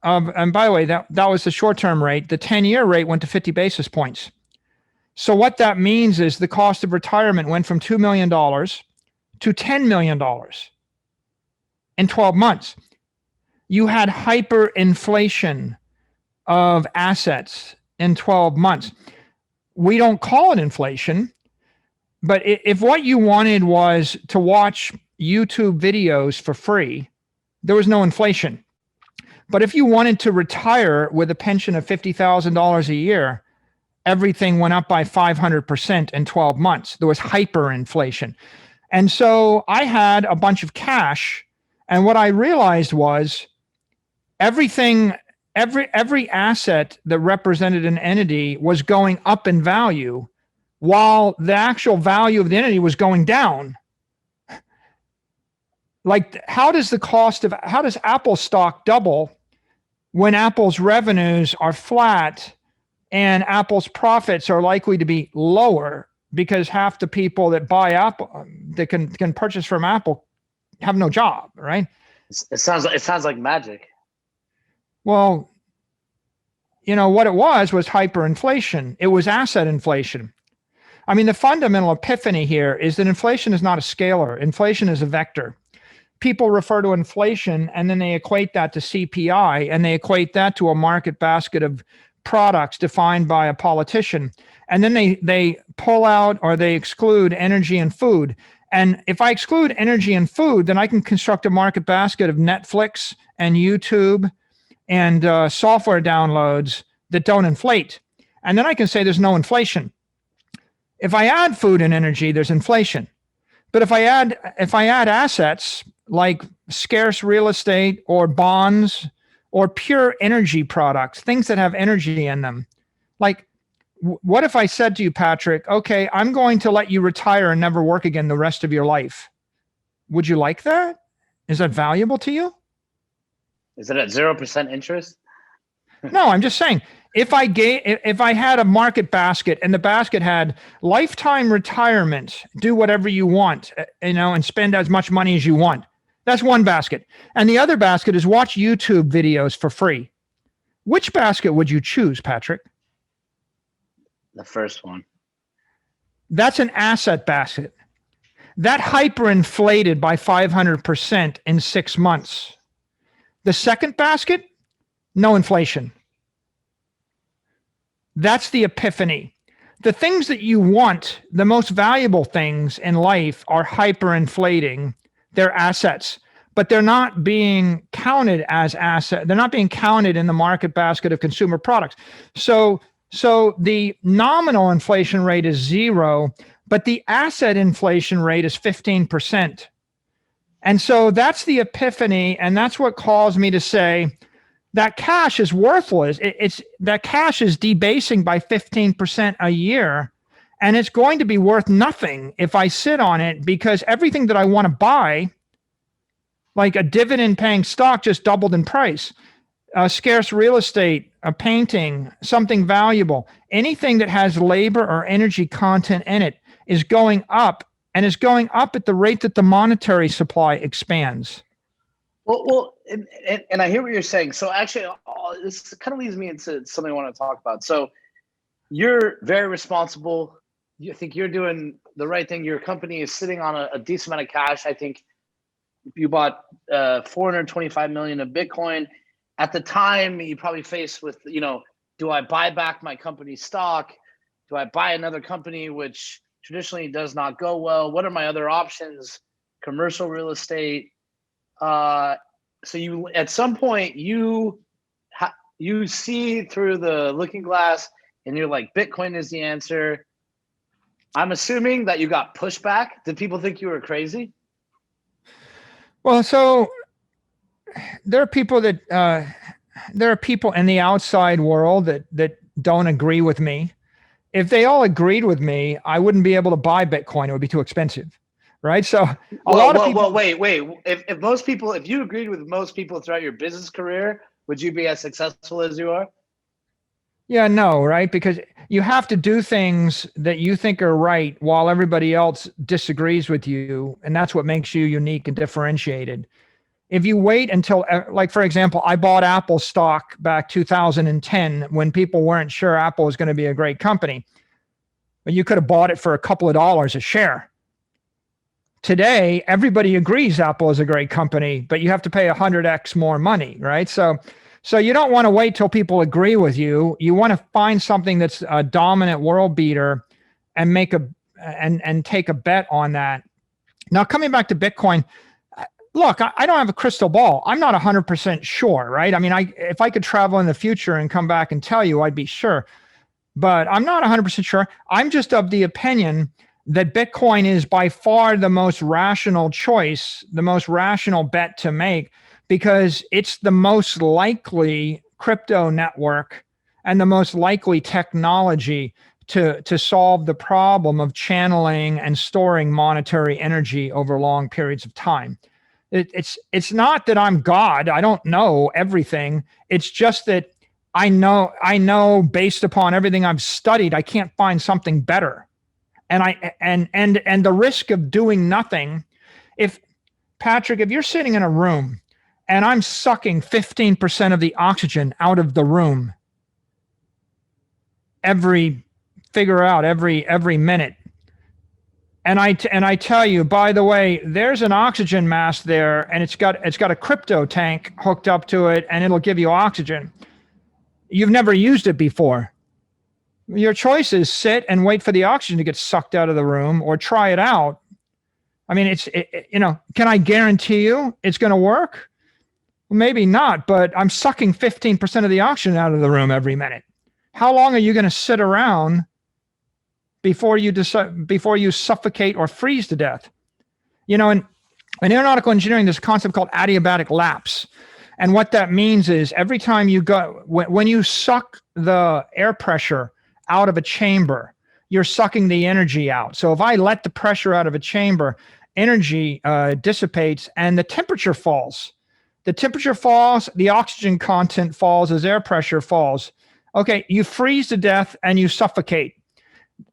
and by the way, that was the short-term rate. The 10-year rate went to 50 basis points. So what that means is the cost of retirement went from $2 million to $10 million in 12 months. You had hyperinflation of assets in 12 months. We don't call it inflation, but if what you wanted was to watch YouTube videos for free, there was no inflation. But if you wanted to retire with a pension of $50,000 a year, everything went up by 500% in 12 months. There was hyperinflation. And so I had a bunch of cash, and what I realized was every asset that represented an entity was going up in value while the actual value of the entity was going down. Like, how does Apple stock double when Apple's revenues are flat and Apple's profits are likely to be lower because half the people that buy Apple, that can purchase from Apple, have no job, right? It sounds like magic. Well, what it was hyperinflation. It was asset inflation. I mean, the fundamental epiphany here is that inflation is not a scalar. Inflation is a vector. People refer to inflation and then they equate that to CPI, and they equate that to a market basket of products defined by a politician. And then they pull out or they exclude energy and food. And if I exclude energy and food, then I can construct a market basket of Netflix and YouTube and software downloads that don't inflate. And then I can say there's no inflation. If I add food and energy, there's inflation. But if I add assets like scarce real estate or bonds or pure energy products, things that have energy in them, like what if I said to you, Patrick, okay, I'm going to let you retire and never work again the rest of your life? Would you like that? Is that valuable to you? Is it at 0% interest? No, I'm just saying, if I had a market basket and the basket had lifetime retirement, do whatever you want, and spend as much money as you want. That's one basket. And the other basket is watch YouTube videos for free. Which basket would you choose, Patrick? The first one. That's an asset basket. That hyperinflated by 500% in 6 months. The second basket, no inflation. That's the epiphany. The things that you want, the most valuable things in life, are hyperinflating. They're assets, but they're not being counted as assets. They're not being counted in the market basket of consumer products. So the nominal inflation rate is 0, but the asset inflation rate is 15%. And so that's the epiphany, and that's what caused me to say that cash is worthless. That cash is debasing by 15% a year, and it's going to be worth nothing if I sit on it, because everything that I want to buy, like a dividend paying stock, just doubled in price. scarce real estate, a painting, something valuable, anything that has labor or energy content in it is going up, and is going up at the rate that the monetary supply expands. Well, and I hear what you're saying. So actually, this kind of leads me into something I want to talk about. So you're very responsible. You think you're doing the right thing. Your company is sitting on a decent amount of cash. I think you bought 425 million of Bitcoin. At the time, you probably faced with, do I buy back my company's stock? Do I buy another company, which traditionally does not go well? What are my other options? Commercial real estate. So you, at some point, you see through the looking glass, and you're like, Bitcoin is the answer. I'm assuming that you got pushback. Did people think you were crazy? Well, so there are people that there are people in the outside world that don't agree with me. If they all agreed with me, I wouldn't be able to buy Bitcoin. It would be too expensive, right? So a lot of people. Well, wait. If you agreed with most people throughout your business career, would you be as successful as you are? Yeah, no, right? Because you have to do things that you think are right while everybody else disagrees with you. And that's what makes you unique and differentiated. If you wait until, like, for example, I bought Apple stock back 2010 when people weren't sure Apple was going to be a great company. But you could have bought it for a couple of dollars a share. Today, everybody agrees Apple is a great company, but you have to pay 100x more money, right? So you don't want to wait till people agree with you. You want to find something that's a dominant world beater and and take a bet on that. Now, coming back to Bitcoin, look, I don't have a crystal ball. I'm not 100% sure, right? I mean, if I could travel in the future and come back and tell you, I'd be sure. But I'm not 100% sure. I'm just of the opinion that Bitcoin is by far the most rational choice, the most rational bet to make, because it's the most likely crypto network and the most likely technology to solve the problem of channeling and storing monetary energy over long periods of time. It's not that I'm God. I don't know everything. It's just that I know based upon everything I've studied, I can't find something better. And the risk of doing nothing, if you're sitting in a room and I'm sucking 15% of the oxygen out of the room every minute, and I tell you, by the way, there's an oxygen mask there, and it's got a crypto tank hooked up to it, and it'll give you oxygen. You've never used it before. Your choice is sit and wait for the oxygen to get sucked out of the room, or try it out. I mean, can I guarantee you it's going to work? Well, maybe not, but I'm sucking 15% of the oxygen out of the room every minute. How long are you going to sit around before you suffocate or freeze to death? In aeronautical engineering, there's a concept called adiabatic lapse. And what that means is every time when you suck the air pressure out of a chamber, you're sucking the energy out. So if I let the pressure out of a chamber, energy dissipates and the temperature falls. The temperature falls, the oxygen content falls as air pressure falls. Okay, you freeze to death and you suffocate.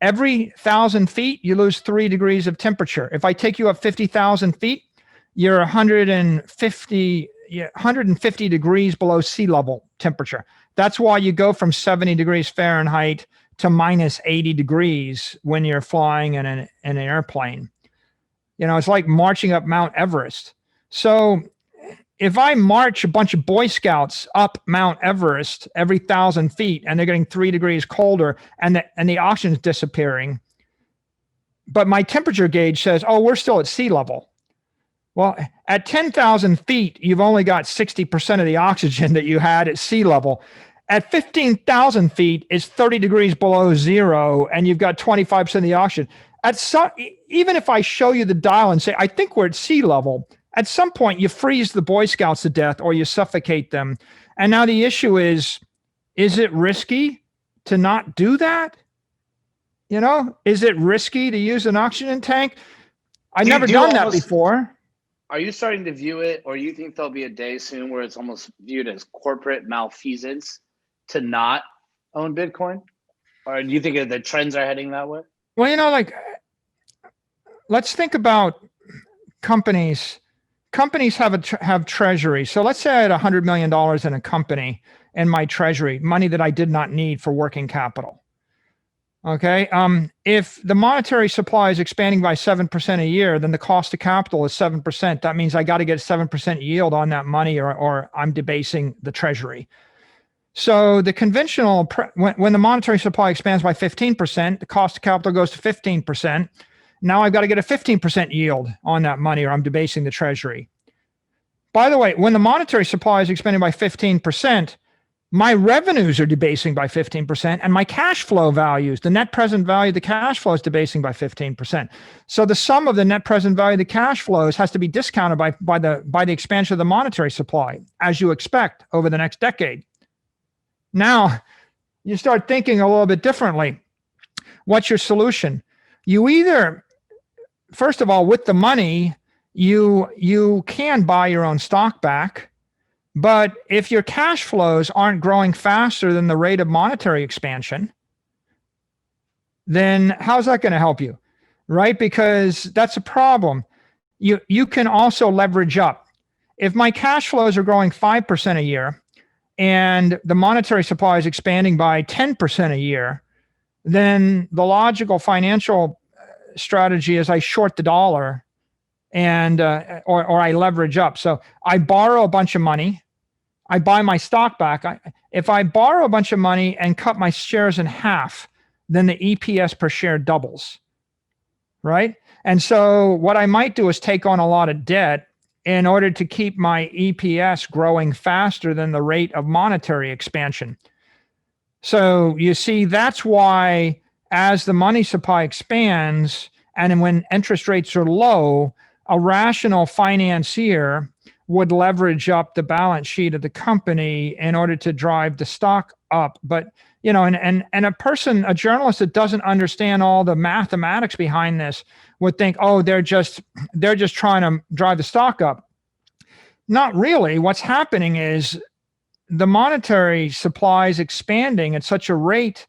Every 1,000 feet, you lose 3 degrees of temperature. If I take you up 50,000 feet, you're 150 degrees below sea level temperature. That's why you go from 70 degrees Fahrenheit to minus 80 degrees when you're flying in an airplane. It's like marching up Mount Everest. So if I march a bunch of Boy Scouts up Mount Everest every 1,000 feet and they're getting 3 degrees colder and the oxygen's disappearing, but my temperature gauge says, oh, we're still at sea level. Well, at 10,000 feet, you've only got 60% of the oxygen that you had at sea level. At 15,000 feet, it's 30 degrees below zero, and you've got 25% of the oxygen. Even if I show you the dial and say, I think we're at sea level, at some point you freeze the Boy Scouts to death or you suffocate them. And now the issue is it risky to not do that? Is it risky to use an oxygen tank? I've never done that before. Are you starting to view it, or you think there'll be a day soon where it's almost viewed as corporate malfeasance to not own Bitcoin? Or do you think the trends are heading that way? Well, like, let's think about companies. Companies have treasury. So let's say I had $100 million in a company in my treasury, money that I did not need for working capital. Okay. If the monetary supply is expanding by 7% a year, then the cost of capital is 7%. That means I got to get 7% yield on that money, or I'm debasing the treasury. So the conventional, when the monetary supply expands by 15%, the cost of capital goes to 15%. Now I've got to get a 15% yield on that money, or I'm debasing the treasury. By the way, when the monetary supply is expanding by 15%, my revenues are debasing by 15%, and my cash flow values, the net present value of the cash flow, is debasing by 15%. So the sum of the net present value of the cash flows has to be discounted by the expansion of the monetary supply, as you expect over the next decade. Now, you start thinking a little bit differently. What's your solution? You either, first of all, with the money, you can buy your own stock back. But if your cash flows aren't growing faster than the rate of monetary expansion, then how's that going to help you, right? Because that's a problem. You can also leverage up. If my cash flows are growing 5% a year and the monetary supply is expanding by 10% a year, then the logical financial strategy is I short the dollar and or I leverage up. So I borrow a bunch of money. I buy my stock back. If I borrow a bunch of money and cut my shares in half, then the EPS per share doubles, right? And so what I might do is take on a lot of debt in order to keep my EPS growing faster than the rate of monetary expansion. So you see, that's why as the money supply expands and when interest rates are low, a rational financier would leverage up the balance sheet of the company in order to drive the stock up. But, and a journalist that doesn't understand all the mathematics behind this would think, oh, they're just trying to drive the stock up. Not really. What's happening is the monetary supply is expanding at such a rate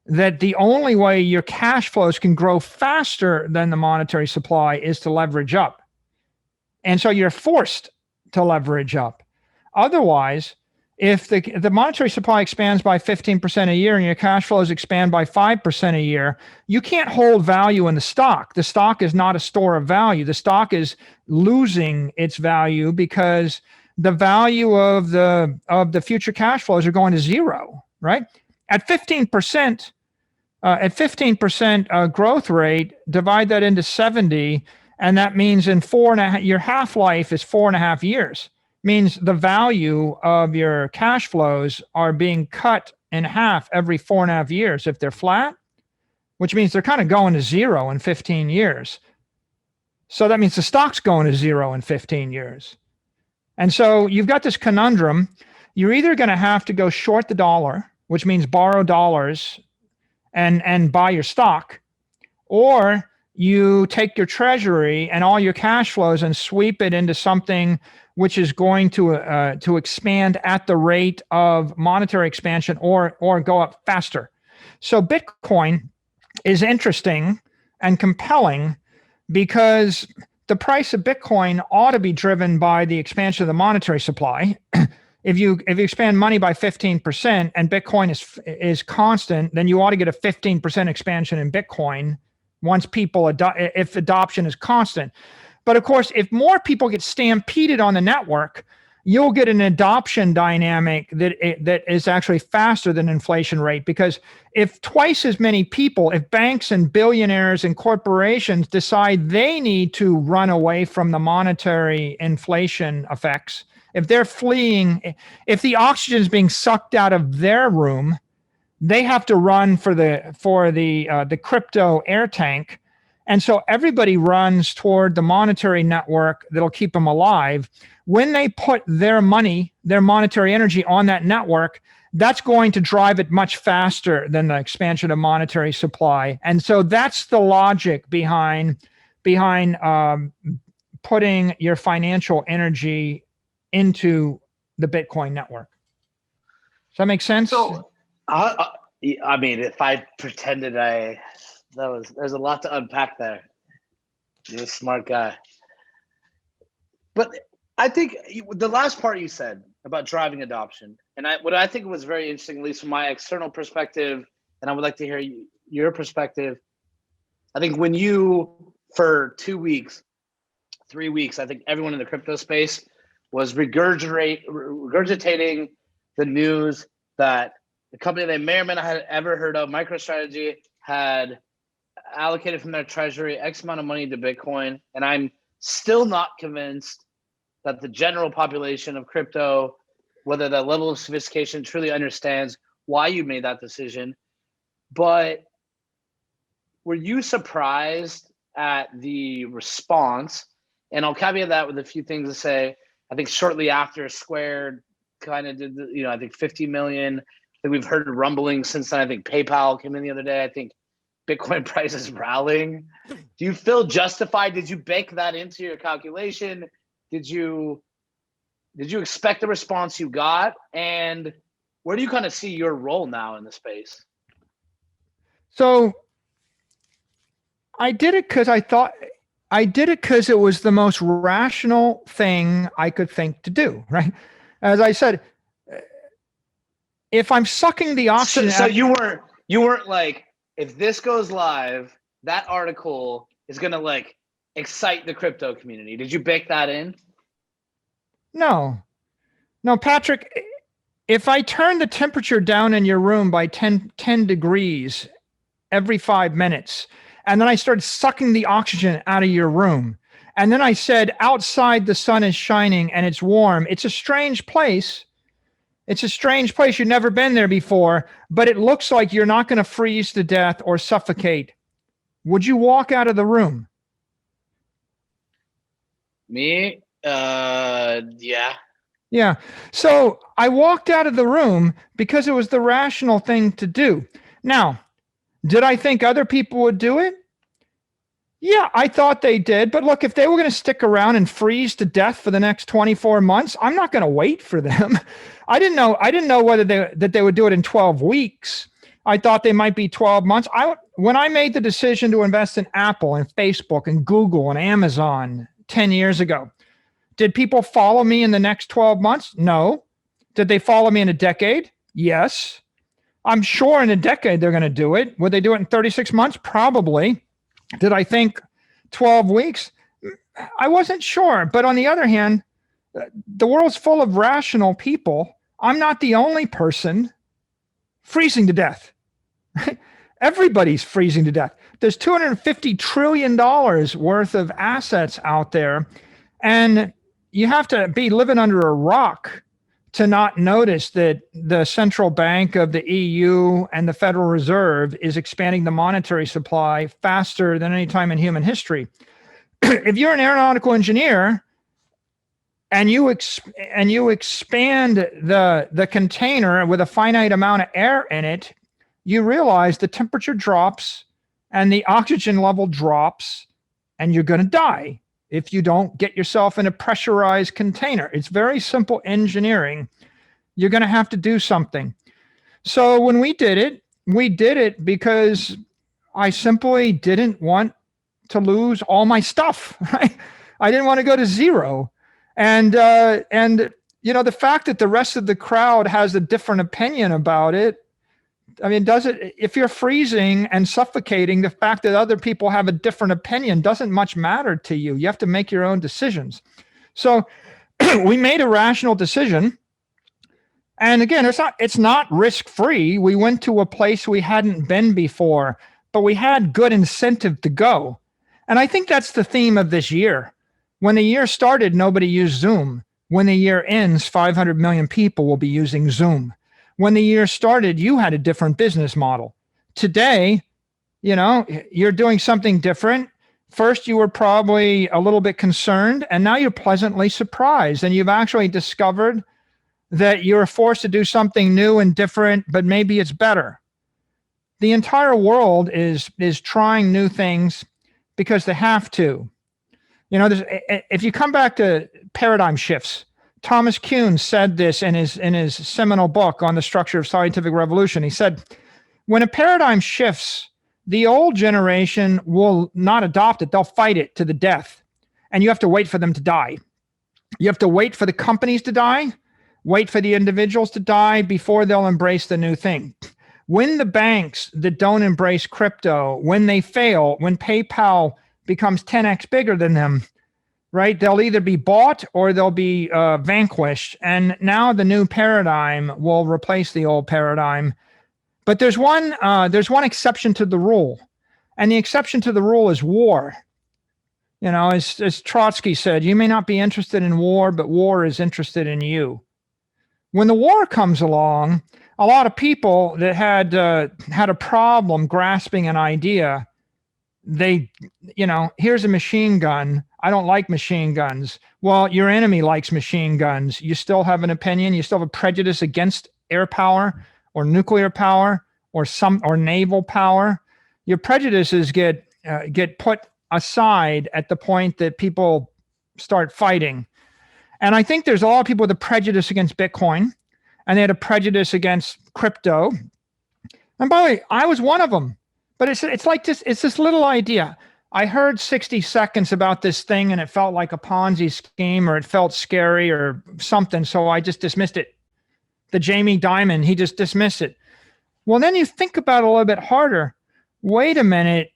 that the only way your cash flows can grow faster than the monetary supply is to leverage up. And so you're forced to leverage up. Otherwise, if the monetary supply expands by 15% a year and your cash flows expand by 5% a year, you can't hold value in the stock. The stock is not a store of value. The stock is losing its value because the value of the future cash flows are going to zero, right? At 15%, growth rate, divide that into 70, and that means in your half-life is 4.5 years. Means the value of your cash flows are being cut in half every 4.5 years if they're flat, which means they're kind of going to zero in 15 years. So that means the stock's going to zero in 15 years. And so you've got this conundrum. You're either going to have to go short the dollar, which means borrow dollars and buy your stock, or you take your treasury and all your cash flows and sweep it into something which is going to expand at the rate of monetary expansion or go up faster. So Bitcoin is interesting and compelling because the price of Bitcoin ought to be driven by the expansion of the monetary supply. If you expand money by 15% and Bitcoin is constant, then you ought to get a 15% expansion in Bitcoin once if adoption is constant. But of course, if more people get stampeded on the network, you'll get an adoption dynamic that is actually faster than inflation rate. Because if twice as many people, if banks and billionaires and corporations decide they need to run away from the monetary inflation effects, if they're fleeing, if the oxygen is being sucked out of their room, they have to run for the crypto air tank. And so everybody runs toward the monetary network that'll keep them alive. When they put their money, their monetary energy on that network, that's going to drive it much faster than the expansion of monetary supply. And so that's the logic behind putting your financial energy into the Bitcoin network. Does that make sense? So, I mean, if I pretended there's a lot to unpack there. You're a smart guy. But I think the last part you said about driving adoption, and what I think was very interesting, at least from my external perspective, and I would like to hear your perspective. I think when you, for 2 weeks, 3 weeks, I think everyone in the crypto space was regurgitating the news that the company they may or may not have ever heard of, MicroStrategy, had allocated from their treasury X amount of money to Bitcoin. And I'm still not convinced that the general population of crypto, whether that level of sophistication truly understands why you made that decision. But were you surprised at the response? And I'll caveat that with a few things to say. I think shortly after, Square kind of did, I think 50 million. I think we've heard rumblings since then. I think PayPal came in the other day. I think Bitcoin price is rallying. Do you feel justified? Did you bake that into your calculation? Did you expect the response you got? And where do you kind of see your role now in the space? So I did it because it was the most rational thing I could think to do, right? As I said, if I'm sucking the oxygen so you weren't like, if this goes live, that article is going to like excite the crypto community. Did you bake that in? No, Patrick, if I turn the temperature down in your room by 10 degrees every 5 minutes, and then I started sucking the oxygen out of your room, and then I said, outside the sun is shining and it's warm. It's a strange place. It's a strange place. You've never been there before, but it looks like you're not going to freeze to death or suffocate. Would you walk out of the room? Me? Yeah. Yeah. So I walked out of the room because it was the rational thing to do. Now, did I think other people would do it? Yeah, I thought they did. But look, if they were going to stick around and freeze to death for the next 24 months, I'm not going to wait for them. I didn't know whether they would do it in 12 weeks. I thought they might be 12 months. When I made the decision to invest in Apple and Facebook and Google and Amazon 10 years ago, did people follow me in the next 12 months? No. Did they follow me in a decade? Yes. I'm sure in a decade they're going to do it. Would they do it in 36 months? Probably. Did I think 12 weeks? I wasn't sure. But on the other hand, the world's full of rational people. I'm not the only person freezing to death. Everybody's freezing to death. There's $250 trillion worth of assets out there. And you have to be living under a rock to not notice that the central bank of the EU and the Federal Reserve is expanding the monetary supply faster than any time in human history. If you're an aeronautical engineer and you expand the container with a finite amount of air in it, you realize the temperature drops and the oxygen level drops, and you're going to die if you don't get yourself in a pressurized container. It's very simple engineering. You're going to have to do something. So when we did it because I simply didn't want to lose all my stuff, right? I didn't want to go to zero. And the fact that the rest of the crowd has a different opinion about it, I mean, if you're freezing and suffocating, the fact that other people have a different opinion doesn't much matter to you. You have to make your own decisions. So we made a rational decision. And again, it's not risk-free. We went to a place we hadn't been before, but we had good incentive to go. And I think that's the theme of this year. When the year started, nobody used Zoom. When the year ends, 500 million people will be using Zoom. When the year started, you had a different business model. Today, you're doing something different. First, you were probably a little bit concerned, and now you're pleasantly surprised. And you've actually discovered that you're forced to do something new and different, but maybe it's better. The entire world is trying new things because they have to. You know, if you come back to paradigm shifts, Thomas Kuhn said this in his seminal book on the structure of scientific revolution. He said, when a paradigm shifts, the old generation will not adopt it. They'll fight it to the death. And you have to wait for them to die. You have to wait for the companies to die, wait for the individuals to die before they'll embrace the new thing. When the banks that don't embrace crypto, when they fail, when PayPal becomes 10x bigger than them, right? They'll either be bought or they'll be vanquished. And now the new paradigm will replace the old paradigm. But there's one exception to the rule. And the exception to the rule is war. You know, as Trotsky said, you may not be interested in war, but war is interested in you. When the war comes along, a lot of people that had a problem grasping an idea, here's a machine gun. I don't like machine guns. Well, your enemy likes machine guns. You still have an opinion. You still have a prejudice against air power or nuclear power or naval power. Your prejudices get put aside at the point that people start fighting. And I think there's a lot of people with a prejudice against Bitcoin, and they had a prejudice against crypto. And by the way, I was one of them. But it's like this little idea. I heard 60 seconds about this thing, and it felt like a Ponzi scheme, or it felt scary or something, so I just dismissed it. The Jamie Dimon, he just dismissed it. Well, then you think about it a little bit harder. Wait a minute.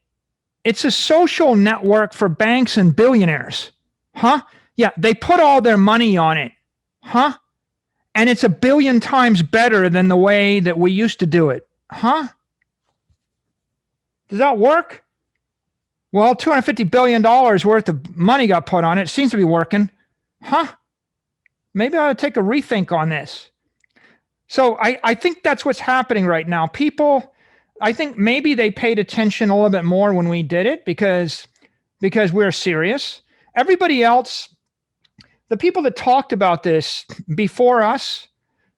It's a social network for banks and billionaires. Huh? Yeah, they put all their money on it. Huh? And it's 1 billion times better than the way that we used to do it. Huh? Does that work? Well, $250 billion worth of money got put on it. It seems to be working. Huh? Maybe I ought to take a rethink on this. So I think that's what's happening right now. People, I think maybe they paid attention a little bit more when we did it because we're serious. Everybody else, the people that talked about this before us,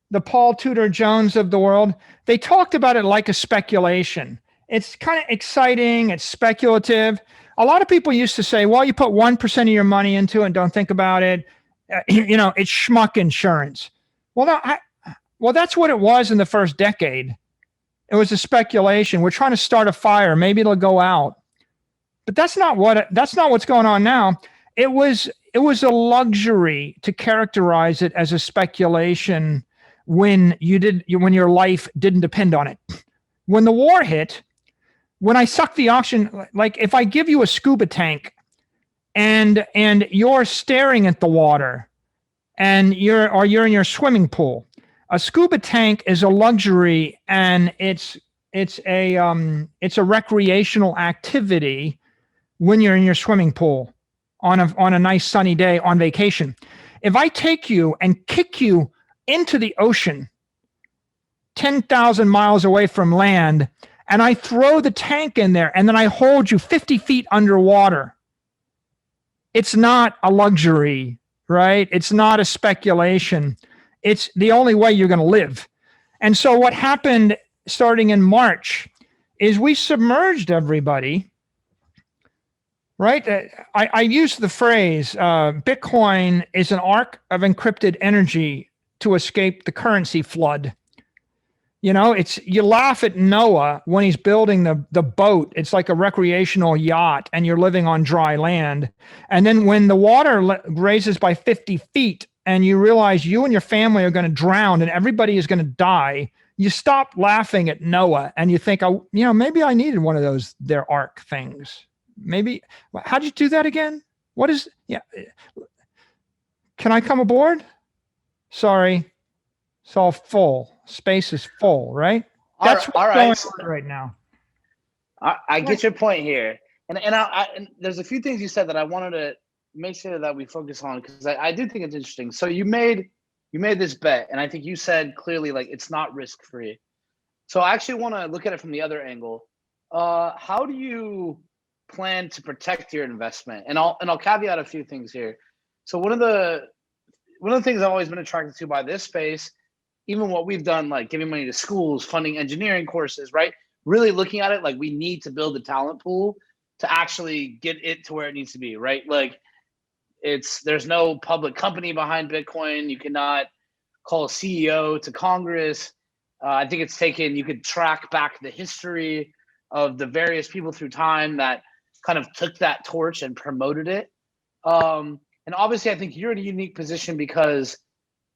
the Paul Tudor Jones of the world, they talked about it like a speculation. It's kind of exciting. It's speculative. A lot of people used to say, well, you put 1% of your money into it and don't think about it. It's schmuck insurance. Well, that's what it was in the first decade. It was a speculation. We're trying to start a fire. Maybe it'll go out. But that's not what's going on now. It was a luxury to characterize it as a speculation when your life didn't depend on it. When the war hit, when I sucked the oxygen, like if I give you a scuba tank and you're staring at the water and you're in your swimming pool, a scuba tank is a luxury, and it's a recreational activity when you're in your swimming pool on a nice sunny day on vacation. If I take you and kick you into the ocean 10,000 miles away from land, and I throw the tank in there, and then I hold you 50 feet underwater, it's not a luxury, right? It's not a speculation. It's the only way you're going to live. And so what happened starting in March is we submerged everybody, right? I use the phrase, Bitcoin is an arc of encrypted energy to escape the currency flood. You laugh at Noah when he's building the boat. It's like a recreational yacht, and you're living on dry land. And then when the water raises by 50 feet and you realize you and your family are going to drown and everybody is going to die, you stop laughing at Noah and you think, maybe I needed one of their ark things. Maybe, how'd you do that again? Can I come aboard? Sorry. It's all full. Space is full, right? That's what's going on right now. I get your point here. And there's a few things you said that I wanted to make sure that we focus on, because I do think it's interesting. So you made this bet, and I think you said clearly, like, it's not risk-free. So I actually want to look at it from the other angle. How do you plan to protect your investment? And I'll caveat a few things here. So one of the things I've always been attracted to by this space, even what we've done, like giving money to schools, funding engineering courses, right? Really looking at it like we need to build a talent pool to actually get it to where it needs to be, right? Like, there's no public company behind Bitcoin. You cannot call a CEO to Congress. I think you could track back the history of the various people through time that kind of took that torch and promoted it. And obviously, I think you're in a unique position because,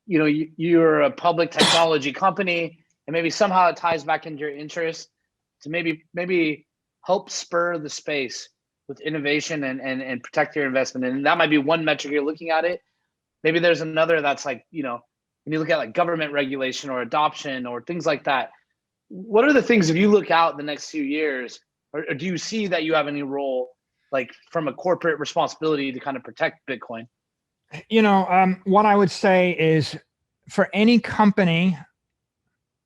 you're a public technology company, and maybe somehow it ties back into your interest to maybe help spur the space with innovation and protect your investment. And that might be one metric you're looking at it. Maybe there's another that's like, when you look at like government regulation or adoption or things like that. What are the things, if you look out the next few years, or do you see that you have any role, like from a corporate responsibility to kind of protect Bitcoin? What I would say is, for any company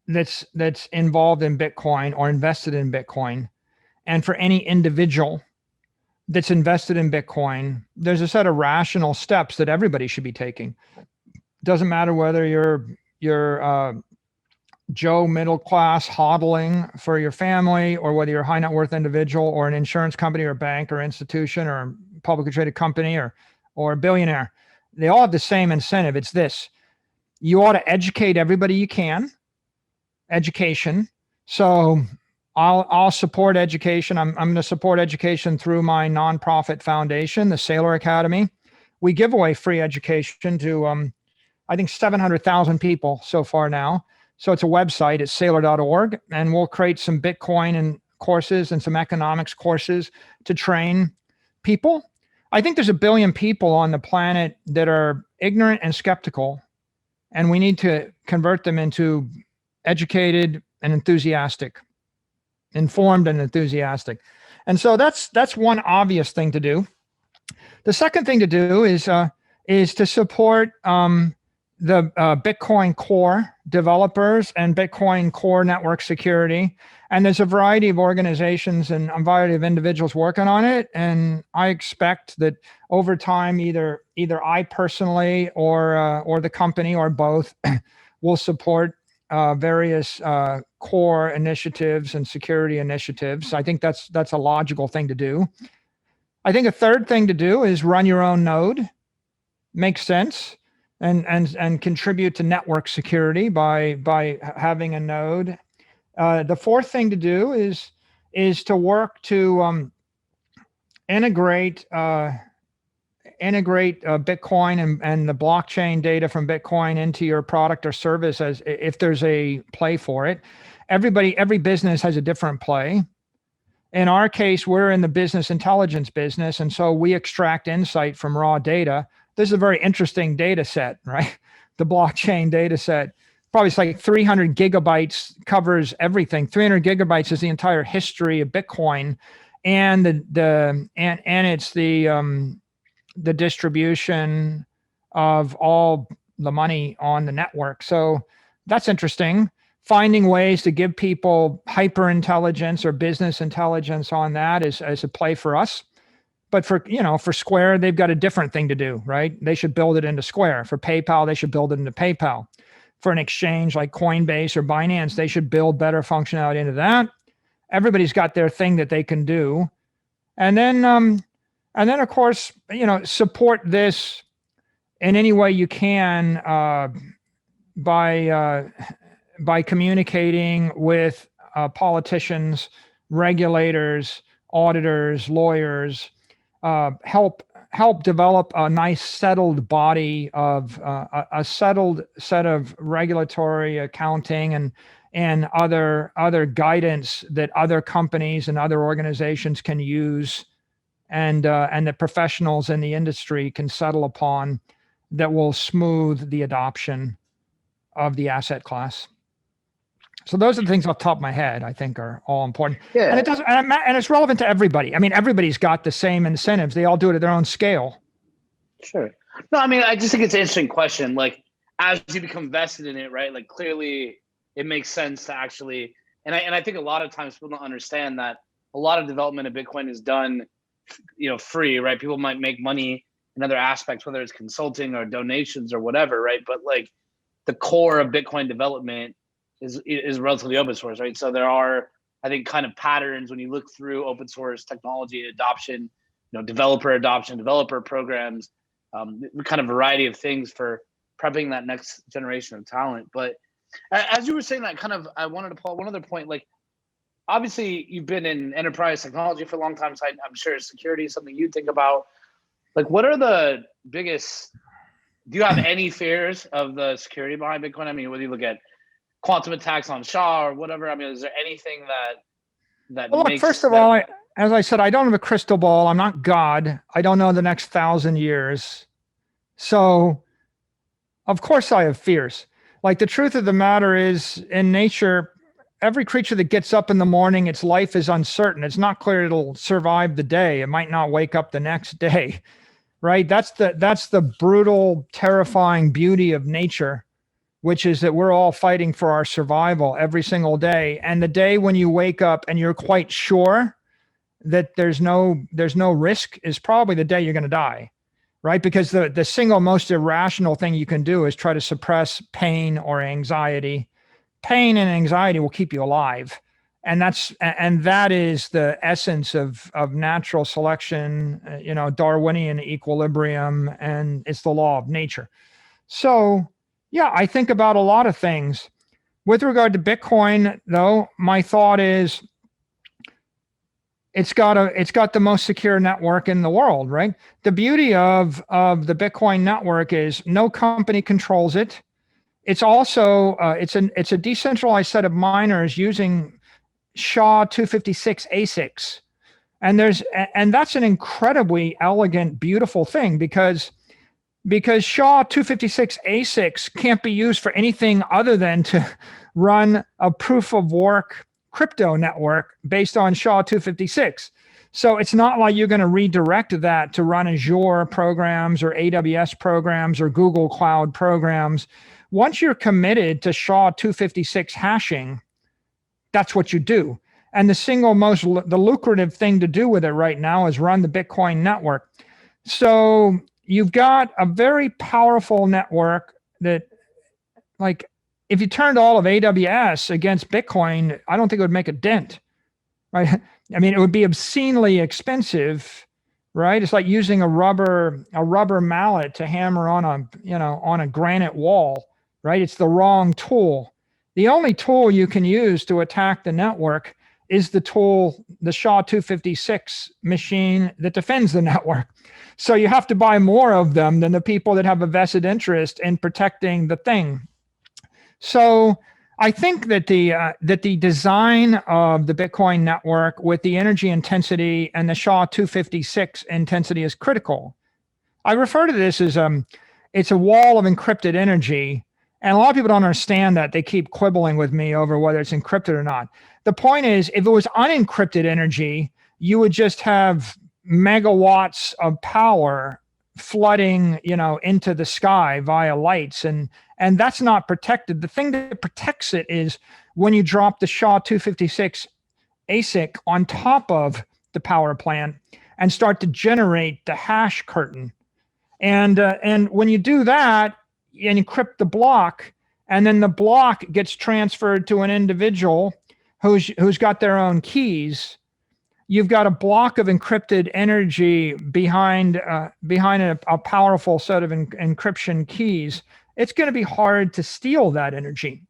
that's involved in Bitcoin or invested in Bitcoin, and for any individual that's invested in Bitcoin, there's a set of rational steps that everybody should be taking. Doesn't matter whether you're Joe middle class hodling for your family, or whether you're a high net worth individual or an insurance company or a bank or institution or a publicly traded company or a billionaire. They all have the same incentive. It's this: you ought to educate everybody you can. Education. So I'll support education. I'm going to support education through my nonprofit foundation, the Saylor Academy. We give away free education to I think 700,000 people so far now. So it's a website, it's saylor.org, and we'll create some Bitcoin and courses and some economics courses to train people. I think there's 1 billion people on the planet that are ignorant and skeptical, and we need to convert them into educated and enthusiastic, informed and enthusiastic. And so that's one obvious thing to do. The second thing to do is to support the Bitcoin Core developers and Bitcoin Core network security. And there's a variety of organizations and a variety of individuals working on it. And I expect that over time, either I personally or the company or both will support various core initiatives and security initiatives. I think that's a logical thing to do. I think a third thing to do is run your own node. Makes sense. And contribute to network security by having a node. The fourth thing to do is to work to integrate Bitcoin and the blockchain data from Bitcoin into your product or service, as if there's a play for it. Every business has a different play. In our case, we're in the business intelligence business, and so we extract insight from raw data. This is a very interesting data set, right? The blockchain data set. Probably it's like 300 gigabytes covers everything. 300 gigabytes is the entire history of Bitcoin, and it's the distribution of all the money on the network. So that's interesting. Finding ways to give people hyper intelligence or business intelligence on that is a play for us. But for Square, they've got a different thing to do, right? They should build it into Square. For PayPal, they should build it into PayPal. For an exchange like Coinbase or Binance, they should build better functionality into that. Everybody's got their thing that they can do. And then of course, support this in any way you can by communicating with politicians, regulators, auditors, lawyers. Help develop a nice settled body of a settled set of regulatory, accounting, and other guidance that other companies and other organizations can use, and that professionals in the industry can settle upon, that will smooth the adoption of the asset class. So those are the things off the top of my head I think are all important. Yeah. And it doesn't, and it's relevant to everybody. I mean, everybody's got the same incentives. They all do it at their own scale. Sure. No, I mean, I just think it's an interesting question. Like, as you become vested in it, right? Like, clearly it makes sense to actually, and I think a lot of times people don't understand that a lot of development of Bitcoin is done, free, right? People might make money in other aspects, whether it's consulting or donations or whatever, right? But like the core of Bitcoin development is relatively open source, right? So there are, I think, kind of patterns when you look through open source technology adoption, developer adoption, developer programs. kind of variety of things for prepping that next generation of talent. But as you were saying that, kind of, I wanted to pull out one other point. Like, obviously, you've been in enterprise technology for a long time, so I'm sure security is something you think about. Like, what are the biggest? Do you have any fears of the security behind Bitcoin? I mean, whether you look at quantum attacks on SHA or whatever, I mean, is there anything that Well, look, makes? first of all, as I said, I don't have a crystal ball. I'm not God. I don't know the next 1,000 years. So, of course, I have fears. Like, the truth of the matter is, in nature, every creature that gets up in the morning, its life is uncertain. It's not clear it'll survive the day. It might not wake up the next day, right? That's the brutal, terrifying beauty of nature, which is that we're all fighting for our survival every single day. And the day when you wake up and you're quite sure that there's no risk is probably the day you're going to die, right? Because the single most irrational thing you can do is try to suppress pain or anxiety. Pain and anxiety will keep you alive. And that is the essence of natural selection, Darwinian equilibrium, and it's the law of nature. So, yeah, I think about a lot of things. With regard to Bitcoin, though, my thought is it's got the most secure network in the world, right? The beauty of the Bitcoin network is no company controls it. It's also it's a decentralized set of miners using SHA-256 ASICs, and that's an incredibly elegant, beautiful thing because SHA-256 ASICs can't be used for anything other than to run a proof of work crypto network based on SHA-256. So it's not like you're going to redirect that to run Azure programs or AWS programs or Google Cloud programs. Once you're committed to SHA-256 hashing, that's what you do. And the lucrative thing to do with it right now is run the Bitcoin network. So you've got a very powerful network that, like, if you turned all of AWS against Bitcoin, I don't think it would make a dent, right? I mean, it would be obscenely expensive, right? It's like using a rubber mallet to hammer on a granite wall, right? It's the wrong tool. The only tool you can use to attack the network is the SHA-256 machine that defends the network. So you have to buy more of them than the people that have a vested interest in protecting the thing. So I think that the design of the Bitcoin network with the energy intensity and the SHA-256 intensity is critical. I refer to this as it's a wall of encrypted energy, and a lot of people don't understand that. They keep quibbling with me over whether it's encrypted or not. The point is, if it was unencrypted energy, you would just have megawatts of power flooding, into the sky via lights, and that's not protected. The thing that protects it is when you drop the SHA-256 ASIC on top of the power plant and start to generate the hash curtain. And when you do that, you encrypt the block, and then the block gets transferred to an individual who's got their own keys. You've got a block of encrypted energy behind a powerful set of encryption keys. It's going to be hard to steal that energy.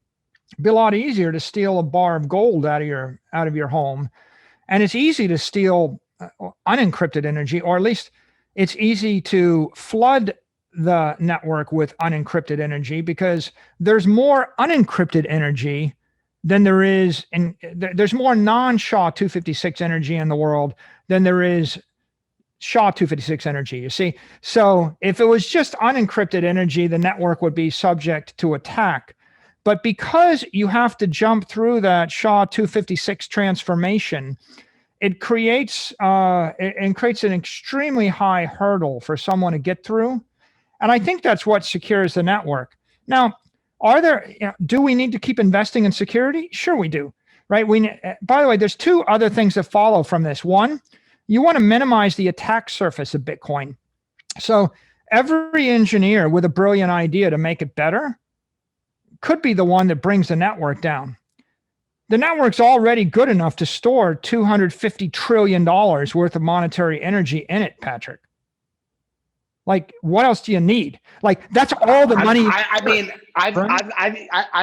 It'd be a lot easier to steal a bar of gold out of your home, and it's easy to steal unencrypted energy, or at least it's easy to flood the network with unencrypted energy because there's more unencrypted energy than there is, and there's more non-SHA-256 energy in the world than there is SHA-256 energy, you see? So if it was just unencrypted energy, the network would be subject to attack. But because you have to jump through that SHA-256 transformation, it creates an extremely high hurdle for someone to get through. And I think that's what secures the network. Now, do we need to keep investing in security? Sure we do, right? By the way, there's two other things that follow from this. One, you want to minimize the attack surface of Bitcoin. So every engineer with a brilliant idea to make it better could be the one that brings the network down. The network's already good enough to store $250 trillion worth of monetary energy in it, Patrick. Like, what else do you need? Like, that's all the money. I mean, I've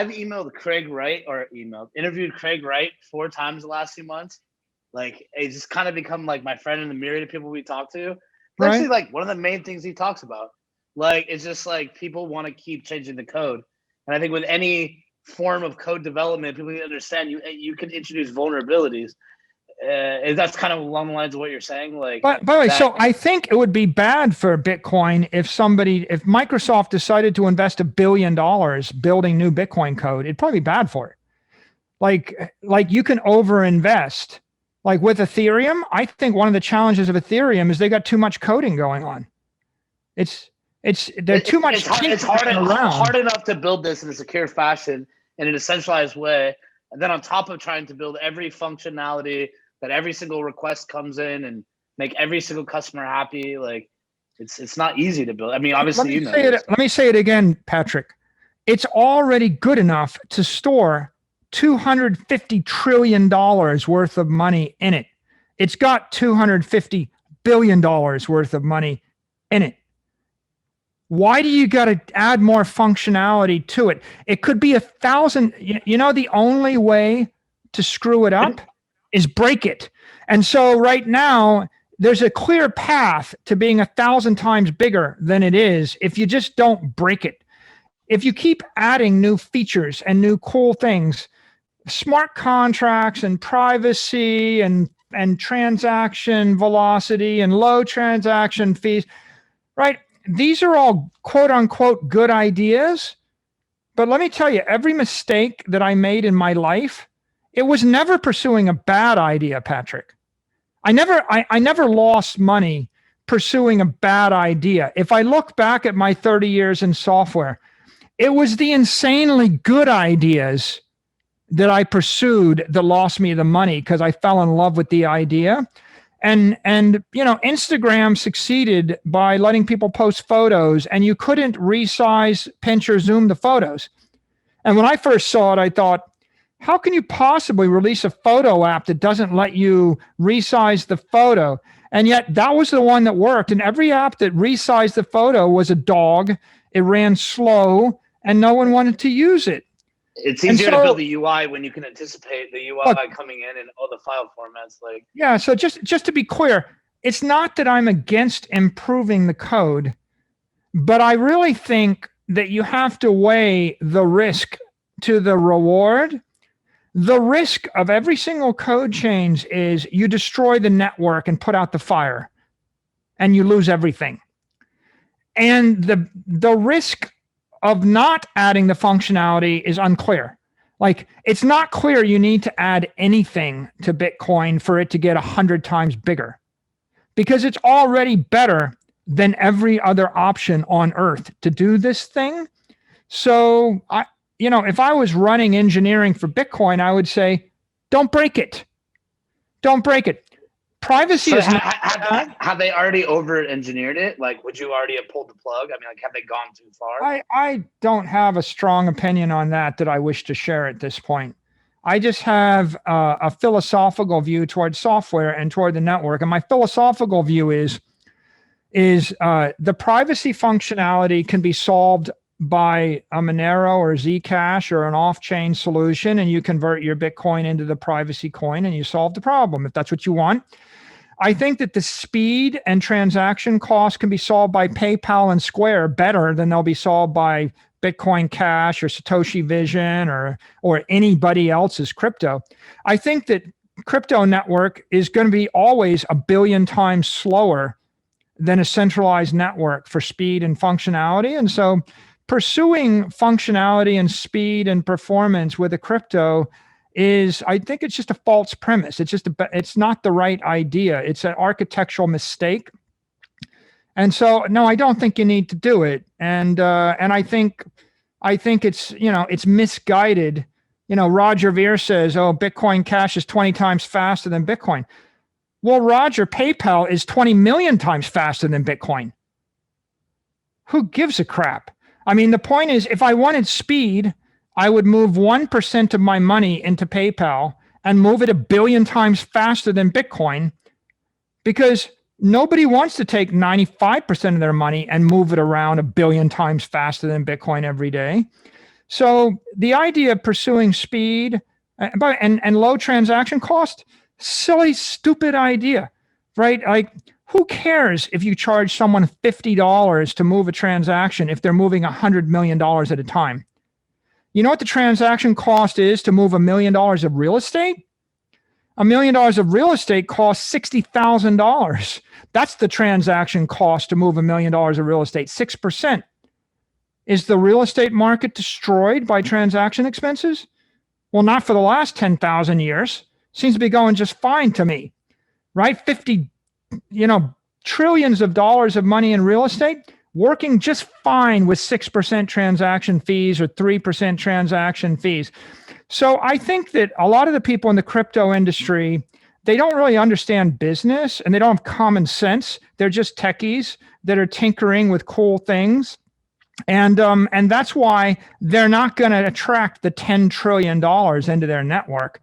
emailed Craig Wright, or interviewed Craig Wright 4 times the last few months. Like, it's just kind of become like my friend in the myriad of people we talk to. Right. Actually, like, one of the main things he talks about, like, it's just like people want to keep changing the code. And I think with any form of code development, people need to understand you can introduce vulnerabilities. That's kind of along the lines of what you're saying. Like, by the way, so I think it would be bad for Bitcoin if Microsoft decided to invest $1 billion building new Bitcoin code. It'd probably be bad for it. Like you can overinvest. Like with Ethereum, I think one of the challenges of Ethereum is they got too much coding going on. It's too much. It's hard enough to build this in a secure fashion in a decentralized way, and then on top of trying to build every functionality that every single request comes in and make every single customer happy, like it's not easy to build. I mean, obviously, let me say it again, Patrick. It's already good enough to store $250 trillion worth of money in it. It's got $250 billion worth of money in it. Why do you got to add more functionality to it? It could be 1,000. You know, the only way to screw it up is break it. And so right now, there's a clear path to being 1,000 times bigger than it is if you just don't break it. If you keep adding new features and new cool things, smart contracts and privacy and transaction velocity and low transaction fees, right? These are all quote unquote good ideas. But let me tell you, every mistake that I made in my life, it was never pursuing a bad idea, Patrick. I never lost money pursuing a bad idea. If I look back at my 30 years in software, it was the insanely good ideas that I pursued that lost me the money because I fell in love with the idea. And you know, Instagram succeeded by letting people post photos, and you couldn't resize, pinch, or zoom the photos. And when I first saw it, I thought, how can you possibly release a photo app that doesn't let you resize the photo? And yet that was the one that worked. And every app that resized the photo was a dog. It ran slow, and no one wanted to use it. It's easier to build the UI when you can anticipate the UI coming in and all the file formats. Like, yeah. So just to be clear, it's not that I'm against improving the code, but I really think that you have to weigh the risk to the reward. The risk of every single code change is you destroy the network and put out the fire, and you lose everything. And the risk of not adding the functionality is unclear. Like, it's not clear you need to add anything to Bitcoin for it to get 100 times bigger, because it's already better than every other option on earth to do this thing. So if I was running engineering for Bitcoin, I would say, don't break it. Don't break it. Privacy is not. Have they already over-engineered it? Like, would you already have pulled the plug? I mean, like, have they gone too far? I don't have a strong opinion on that I wish to share at this point. I just have a philosophical view toward software and toward the network. And my philosophical view is the privacy functionality can be solved by a Monero or Zcash or an off-chain solution, and you convert your Bitcoin into the privacy coin and you solve the problem if that's what you want. I think that the speed and transaction costs can be solved by PayPal and Square better than they'll be solved by Bitcoin Cash or Satoshi Vision or anybody else's crypto. I think that crypto network is going to be always 1 billion times slower than a centralized network for speed and functionality. And so pursuing functionality and speed and performance with a crypto I think it's just a false premise. It's not the right idea. It's an architectural mistake. And so, no, I don't think you need to do it. And I think it's, it's misguided. Roger Ver says, oh, Bitcoin Cash is 20 times faster than Bitcoin. Well, Roger, PayPal is 20 million times faster than Bitcoin. Who gives a crap? I mean, the point is, if I wanted speed, I would move 1% of my money into PayPal and move it 1 billion times faster than Bitcoin, because Nobody wants to take 95% of their money and move it around 1 billion times faster than Bitcoin every day. So the idea of pursuing speed and low transaction cost, silly, stupid idea, right? Like, who cares if you charge someone $50 to move a transaction if they're moving $100 million at a time? You know what the transaction cost is to move $1 million of real estate? $1 million of real estate costs $60,000. That's the transaction cost to move $1 million of real estate, 6%. Is the real estate market destroyed by transaction expenses? Well, not for the last 10,000 years. Seems to be going just fine to me, right? 50, trillions of dollars of money in real estate, working just fine with 6% transaction fees or 3% transaction fees. So I think that a lot of the people in the crypto industry, they don't really understand business and they don't have common sense. They're just techies that are tinkering with cool things. And that's why they're not going to attract the $10 trillion into their network.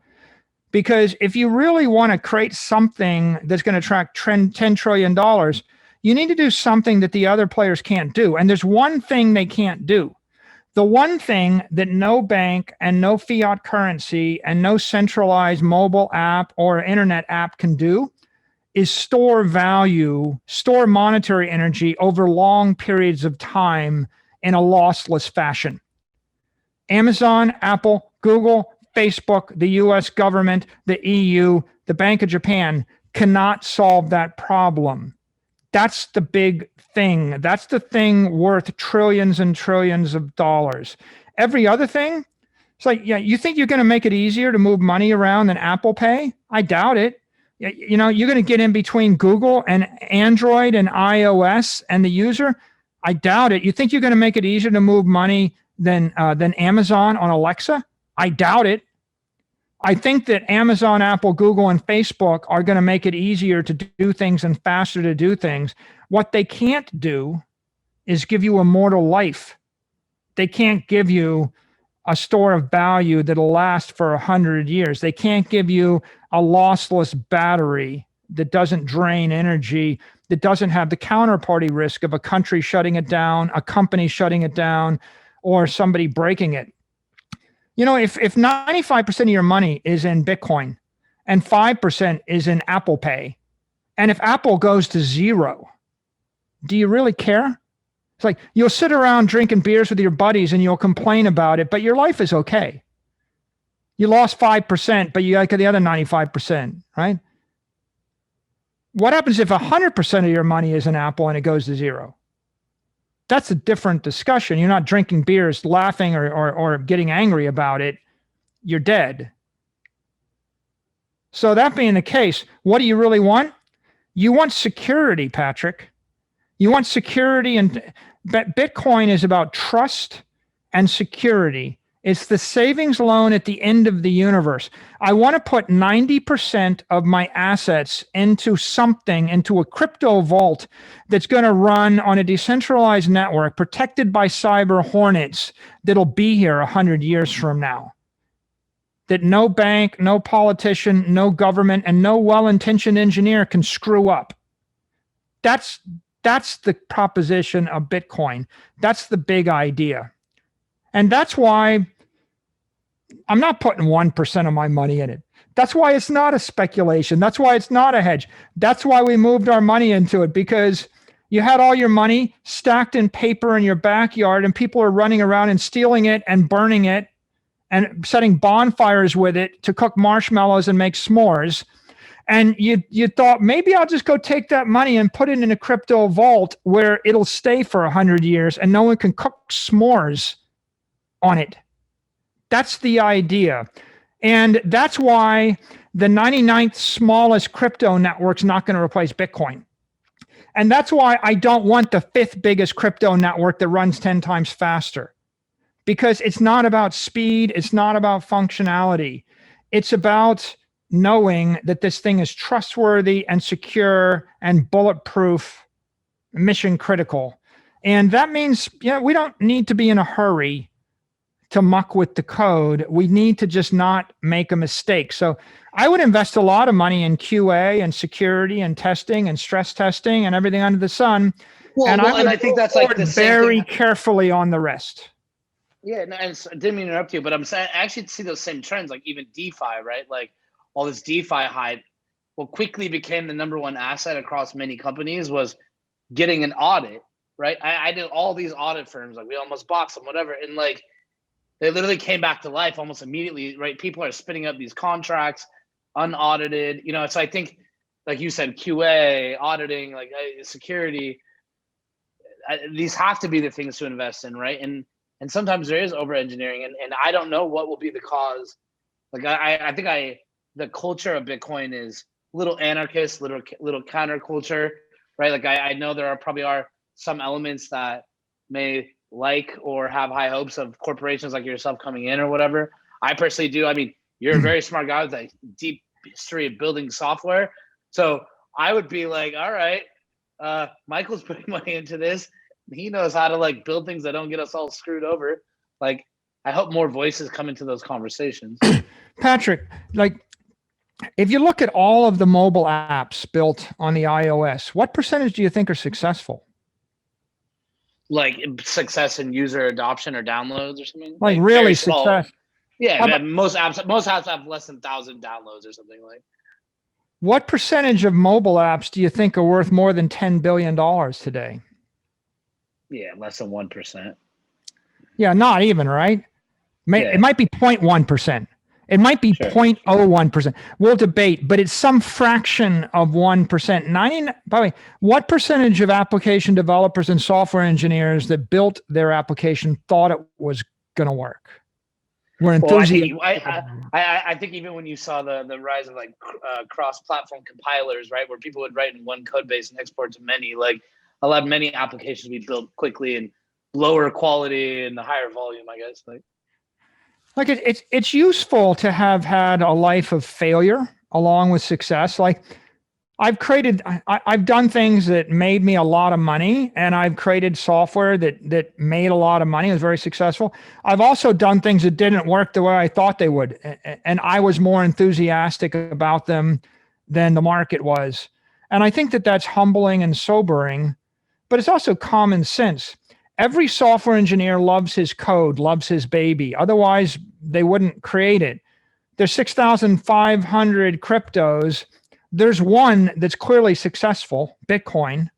Because if you really want to create something that's going to attract $10 trillion, you need to do something that the other players can't do. And there's one thing they can't do. The one thing that no bank and no fiat currency and no centralized mobile app or internet app can do is store value, store monetary energy over long periods of time in a lossless fashion. Amazon, Apple, Google, Facebook, the US government, the EU, the Bank of Japan cannot solve that problem. That's the big thing. That's the thing worth trillions and trillions of dollars. Every other thing, it's like, yeah, you think you're going to make it easier to move money around than Apple Pay? I doubt it. You're going to get in between Google and Android and iOS and the user? I doubt it. You think you're going to make it easier to move money than Amazon on Alexa? I doubt it. I think that Amazon, Apple, Google, and Facebook are going to make it easier to do things and faster to do things. What they can't do is give you immortal life. They can't give you a store of value that'll last for 100 years. They can't give you a lossless battery that doesn't drain energy, that doesn't have the counterparty risk of a country shutting it down, a company shutting it down, or somebody breaking it. If 95% of your money is in Bitcoin and 5% is in Apple Pay, and if Apple goes to zero, do you really care? It's like you'll sit around drinking beers with your buddies and you'll complain about it, but your life is okay. You lost 5%, but you got the other 95%, right? What happens if 100% of your money is in Apple and it goes to zero? That's a different discussion. You're not drinking beers, laughing or getting angry about it. You're dead. So that being the case, what do you really want? You want security, Patrick. You want security, and Bitcoin is about trust and security. It's the savings loan at the end of the universe. I want to put 90% of my assets into a crypto vault that's going to run on a decentralized network protected by cyber hornets that'll be here 100 years from now. That no bank, no politician, no government, and no well-intentioned engineer can screw up. That's the proposition of Bitcoin. That's the big idea. And that's why I'm not putting 1% of my money in it. That's why it's not a speculation. That's why it's not a hedge. That's why we moved our money into it, because you had all your money stacked in paper in your backyard and people are running around and stealing it and burning it and setting bonfires with it to cook marshmallows and make s'mores. And you thought, maybe I'll just go take that money and put it in a crypto vault where it'll stay for 100 years and no one can cook s'mores on it. That's the idea. And that's why the 99th smallest crypto network's not going to replace Bitcoin. And that's why I don't want the 5th biggest crypto network that runs 10 times faster. Because it's not about speed, it's not about functionality. It's about knowing that this thing is trustworthy and secure and bulletproof, mission critical. And that means, we don't need to be in a hurry to muck with the code. We need to just not make a mistake. So I would invest a lot of money in QA and security and testing and stress testing and everything under the sun. And I think that's like the same very thing. carefully on the rest. Yeah, no, and I didn't mean to interrupt you, but I'm saying I actually see those same trends, like even DeFi, right? Like all this DeFi hype, what quickly became the number one asset across many companies was getting an audit, right? I did all these audit firms, like we almost bought them, whatever, and like they literally came back to life almost immediately, right? People are spinning up these contracts, unaudited, you know. So I think, like you said, QA, auditing, like security, these have to be the things to invest in, right? And sometimes there is over engineering, and I don't know what will be the cause. Like I think the culture of Bitcoin is little anarchist, little counterculture, right? Like I know there probably are some elements that may like or have high hopes of corporations like yourself coming in or whatever. I personally do. I mean, you're a very smart guy with a deep history of building software. So I would be like, all right, Michael's putting money into this. He knows how to like build things that don't get us all screwed over. Like, I hope more voices come into those conversations. Patrick, like, if you look at all of the mobile apps built on the iOS, what percentage do you think are successful? Like success in user adoption or downloads or something? Like really success? Yeah, most apps have less than 1,000 downloads or something like. What percentage of mobile apps do you think are worth more than $10 billion today? Yeah, less than 1%. Yeah, not even, right? It might be 0.1%. It might be 0.01%. We'll debate, but it's some fraction of 1%. By the way, what percentage of application developers and software engineers that built their application thought it was going to work? We're enthusiastic. Well, I think even when you saw the rise of like cross-platform compilers, right, where people would write in one code base and export to many, like allowed many applications to be built quickly and lower quality and the higher volume, I guess. Like it's useful to have had a life of failure along with success. Like I've done things that made me a lot of money, and I've created software that made a lot of money. It was very successful. I've also done things that didn't work the way I thought they would, and I was more enthusiastic about them than the market was. And I think that that's humbling and sobering, but it's also common sense. Every software engineer loves his code, loves his baby. Otherwise, they wouldn't create it. There's 6,500 cryptos. There's one that's clearly successful, Bitcoin.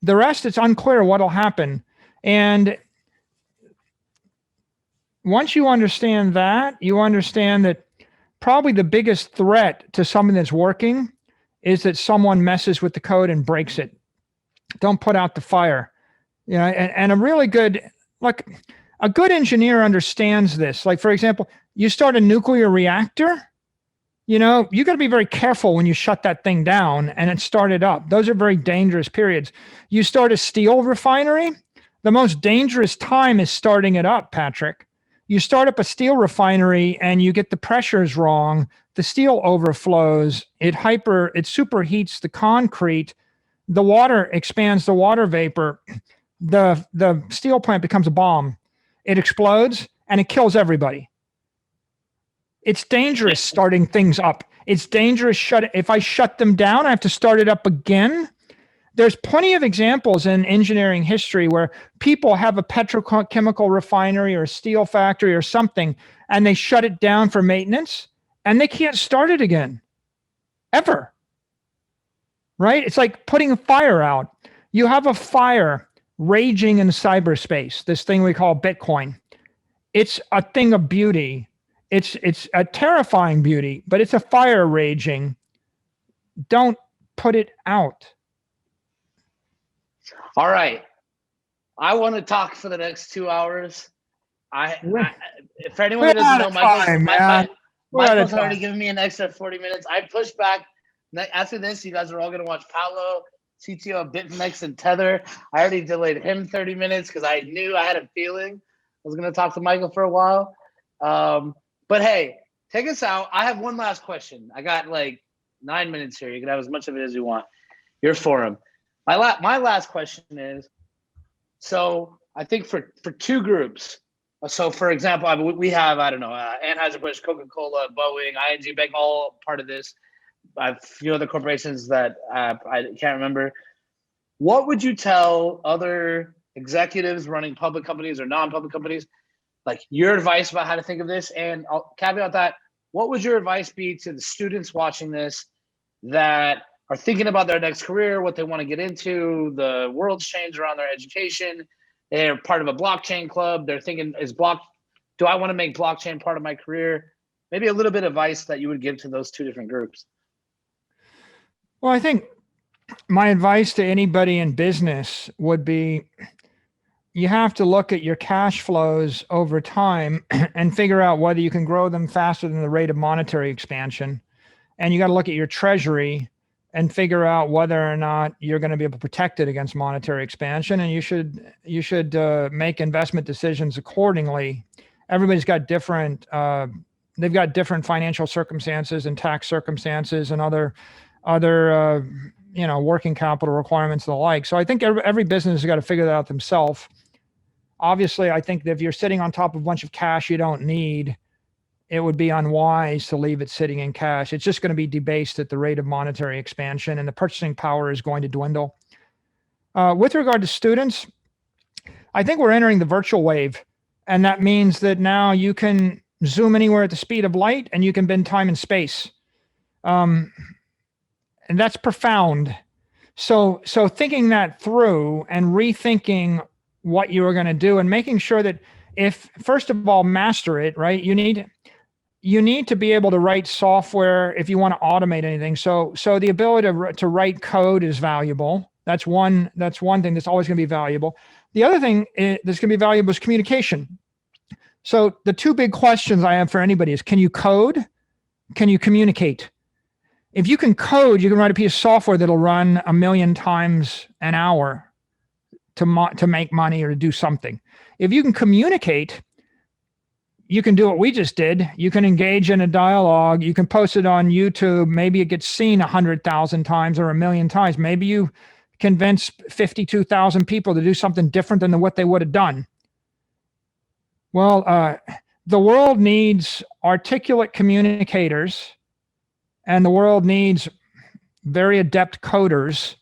The rest, it's unclear what'll happen. And once you understand that, you understand that probably the biggest threat to something that's working is that someone messes with the code and breaks it. Don't put out the fire. You know, and a really good, like a good engineer understands this. Like, for example, you start a nuclear reactor, you know, you got to be very careful when you shut that thing down and it started up. Those are very dangerous periods. You start a steel refinery, the most dangerous time is starting it up, Patrick. You start up a steel refinery and you get the pressures wrong, the steel overflows, it superheats the concrete, the water expands the water vapor, the steel plant becomes a bomb. It explodes and it kills everybody. It's dangerous starting things up. It's dangerous if I shut them down, I have to start it up again. There's plenty of examples in engineering history where people have a petrochemical refinery or a steel factory or something, and they shut it down for maintenance, and they can't start it again, ever. Right? It's like putting a fire out. You have a fire raging in cyberspace, this thing we call Bitcoin. It's a thing of beauty. It's a terrifying beauty, but it's a fire raging. Don't put it out. All right. I want to talk for the next 2 hours. If anyone doesn't know, Michael's already given me an extra 40 minutes. I pushed back. After this, you guys are all going to watch Paolo, CTO of BitMEX and Tether. I already delayed him 30 minutes because I knew I had a feeling I was going to talk to Michael for a while. But hey, take us out. I have one last question. I got like 9 minutes here. You can have as much of it as you want. Your forum. My last question is, so I think for two groups, So, for example, we have, I don't know, Anheuser-Busch, Coca-Cola, Boeing, ING Bank, all part of this. A few other corporations that I can't remember. What would you tell other executives running public companies or non-public companies, like your advice about how to think of this? And I'll caveat that, what would your advice be to the students watching this that are thinking about their next career, what they want to get into? The world's changed around their education. They're part of a blockchain club. They're thinking, do I want to make blockchain part of my career? Maybe a little bit of advice that you would give to those two different groups. Well, I think my advice to anybody in business would be, you have to look at your cash flows over time and figure out whether you can grow them faster than the rate of monetary expansion. And you got to look at your treasury and figure out whether or not you're going to be able to protect it against monetary expansion. And you should make investment decisions accordingly. Everybody's got different, they've got different financial circumstances and tax circumstances and other working capital requirements and the like. So I think every business has got to figure that out themselves. Obviously, I think that if you're sitting on top of a bunch of cash you don't need, it would be unwise to leave it sitting in cash. It's just going to be debased at the rate of monetary expansion, and the purchasing power is going to dwindle. With regard to students, I think we're entering the virtual wave, and that means that now you can zoom anywhere at the speed of light, and you can bend time and space. And that's profound. So thinking that through and rethinking what you are going to do and making sure that, if first of all, master it, right? You need to be able to write software if you want to automate anything. So the ability to write code is valuable. That's one thing that's always going to be valuable. The other thing that's going to be valuable is communication. So the two big questions I have for anybody is, can you code? Can you communicate? If you can code, you can write a piece of software that'll run 1 million times an hour to make money or to do something. If you can communicate, you can do what we just did. You can engage in a dialogue. You can post it on YouTube. Maybe it gets seen 100,000 times or 1 million times. Maybe you convince 52,000 people to do something different than what they would have done. Well, the world needs articulate communicators, and the world needs very adept coders.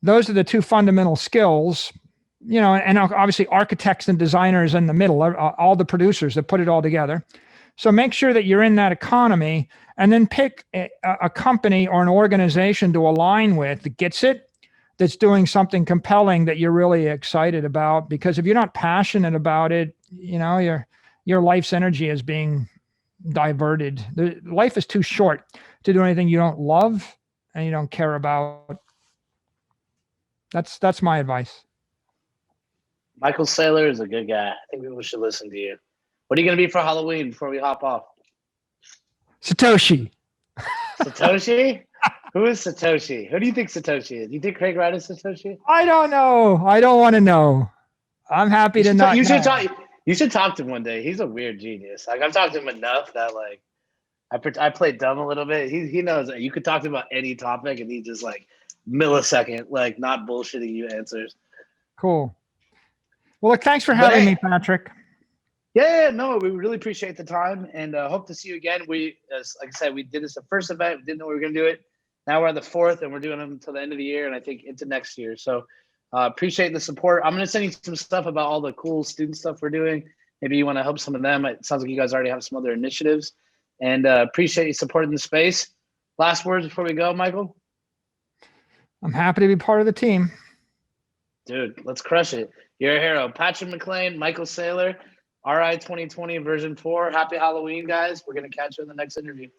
Those are the two fundamental skills, and obviously architects and designers in the middle, all the producers that put it all together. So make sure that you're in that economy, and then pick a company or an organization to align with that gets it, that's doing something compelling that you're really excited about. Because if you're not passionate about it, your life's energy is being diverted. Life is too short to do anything you don't love and you don't care about. That's my advice. Michael Saylor is a good guy. I think people should listen to you. What are you going to be for Halloween before we hop off? Satoshi. Satoshi? Who is Satoshi? Who do you think Satoshi is? You think Craig Wright is Satoshi? I don't know. I don't want to know. I'm happy to not. You should talk. You should talk to him one day. He's a weird genius. Like, I've talked to him enough that I played dumb a little bit. He knows that you could talk to him about any topic and he just millisecond, not bullshitting you answers. Cool. Well, look, thanks for having me, Patrick. Yeah, no, we really appreciate the time, and hope to see you again. Like I said, we did this the first event. We didn't know we were going to do it. Now we're on the fourth, and we're doing them until the end of the year, and I think into next year. So appreciate the support. I'm going to send you some stuff about all the cool student stuff we're doing. Maybe you want to help some of them. It sounds like you guys already have some other initiatives, and appreciate you supporting the space. Last words before we go, Michael? I'm happy to be part of the team. Dude, let's crush it. You're a hero. Patrick McLain, Michael Saylor, RI 2020 version 4. Happy Halloween, guys. We're going to catch you in the next interview.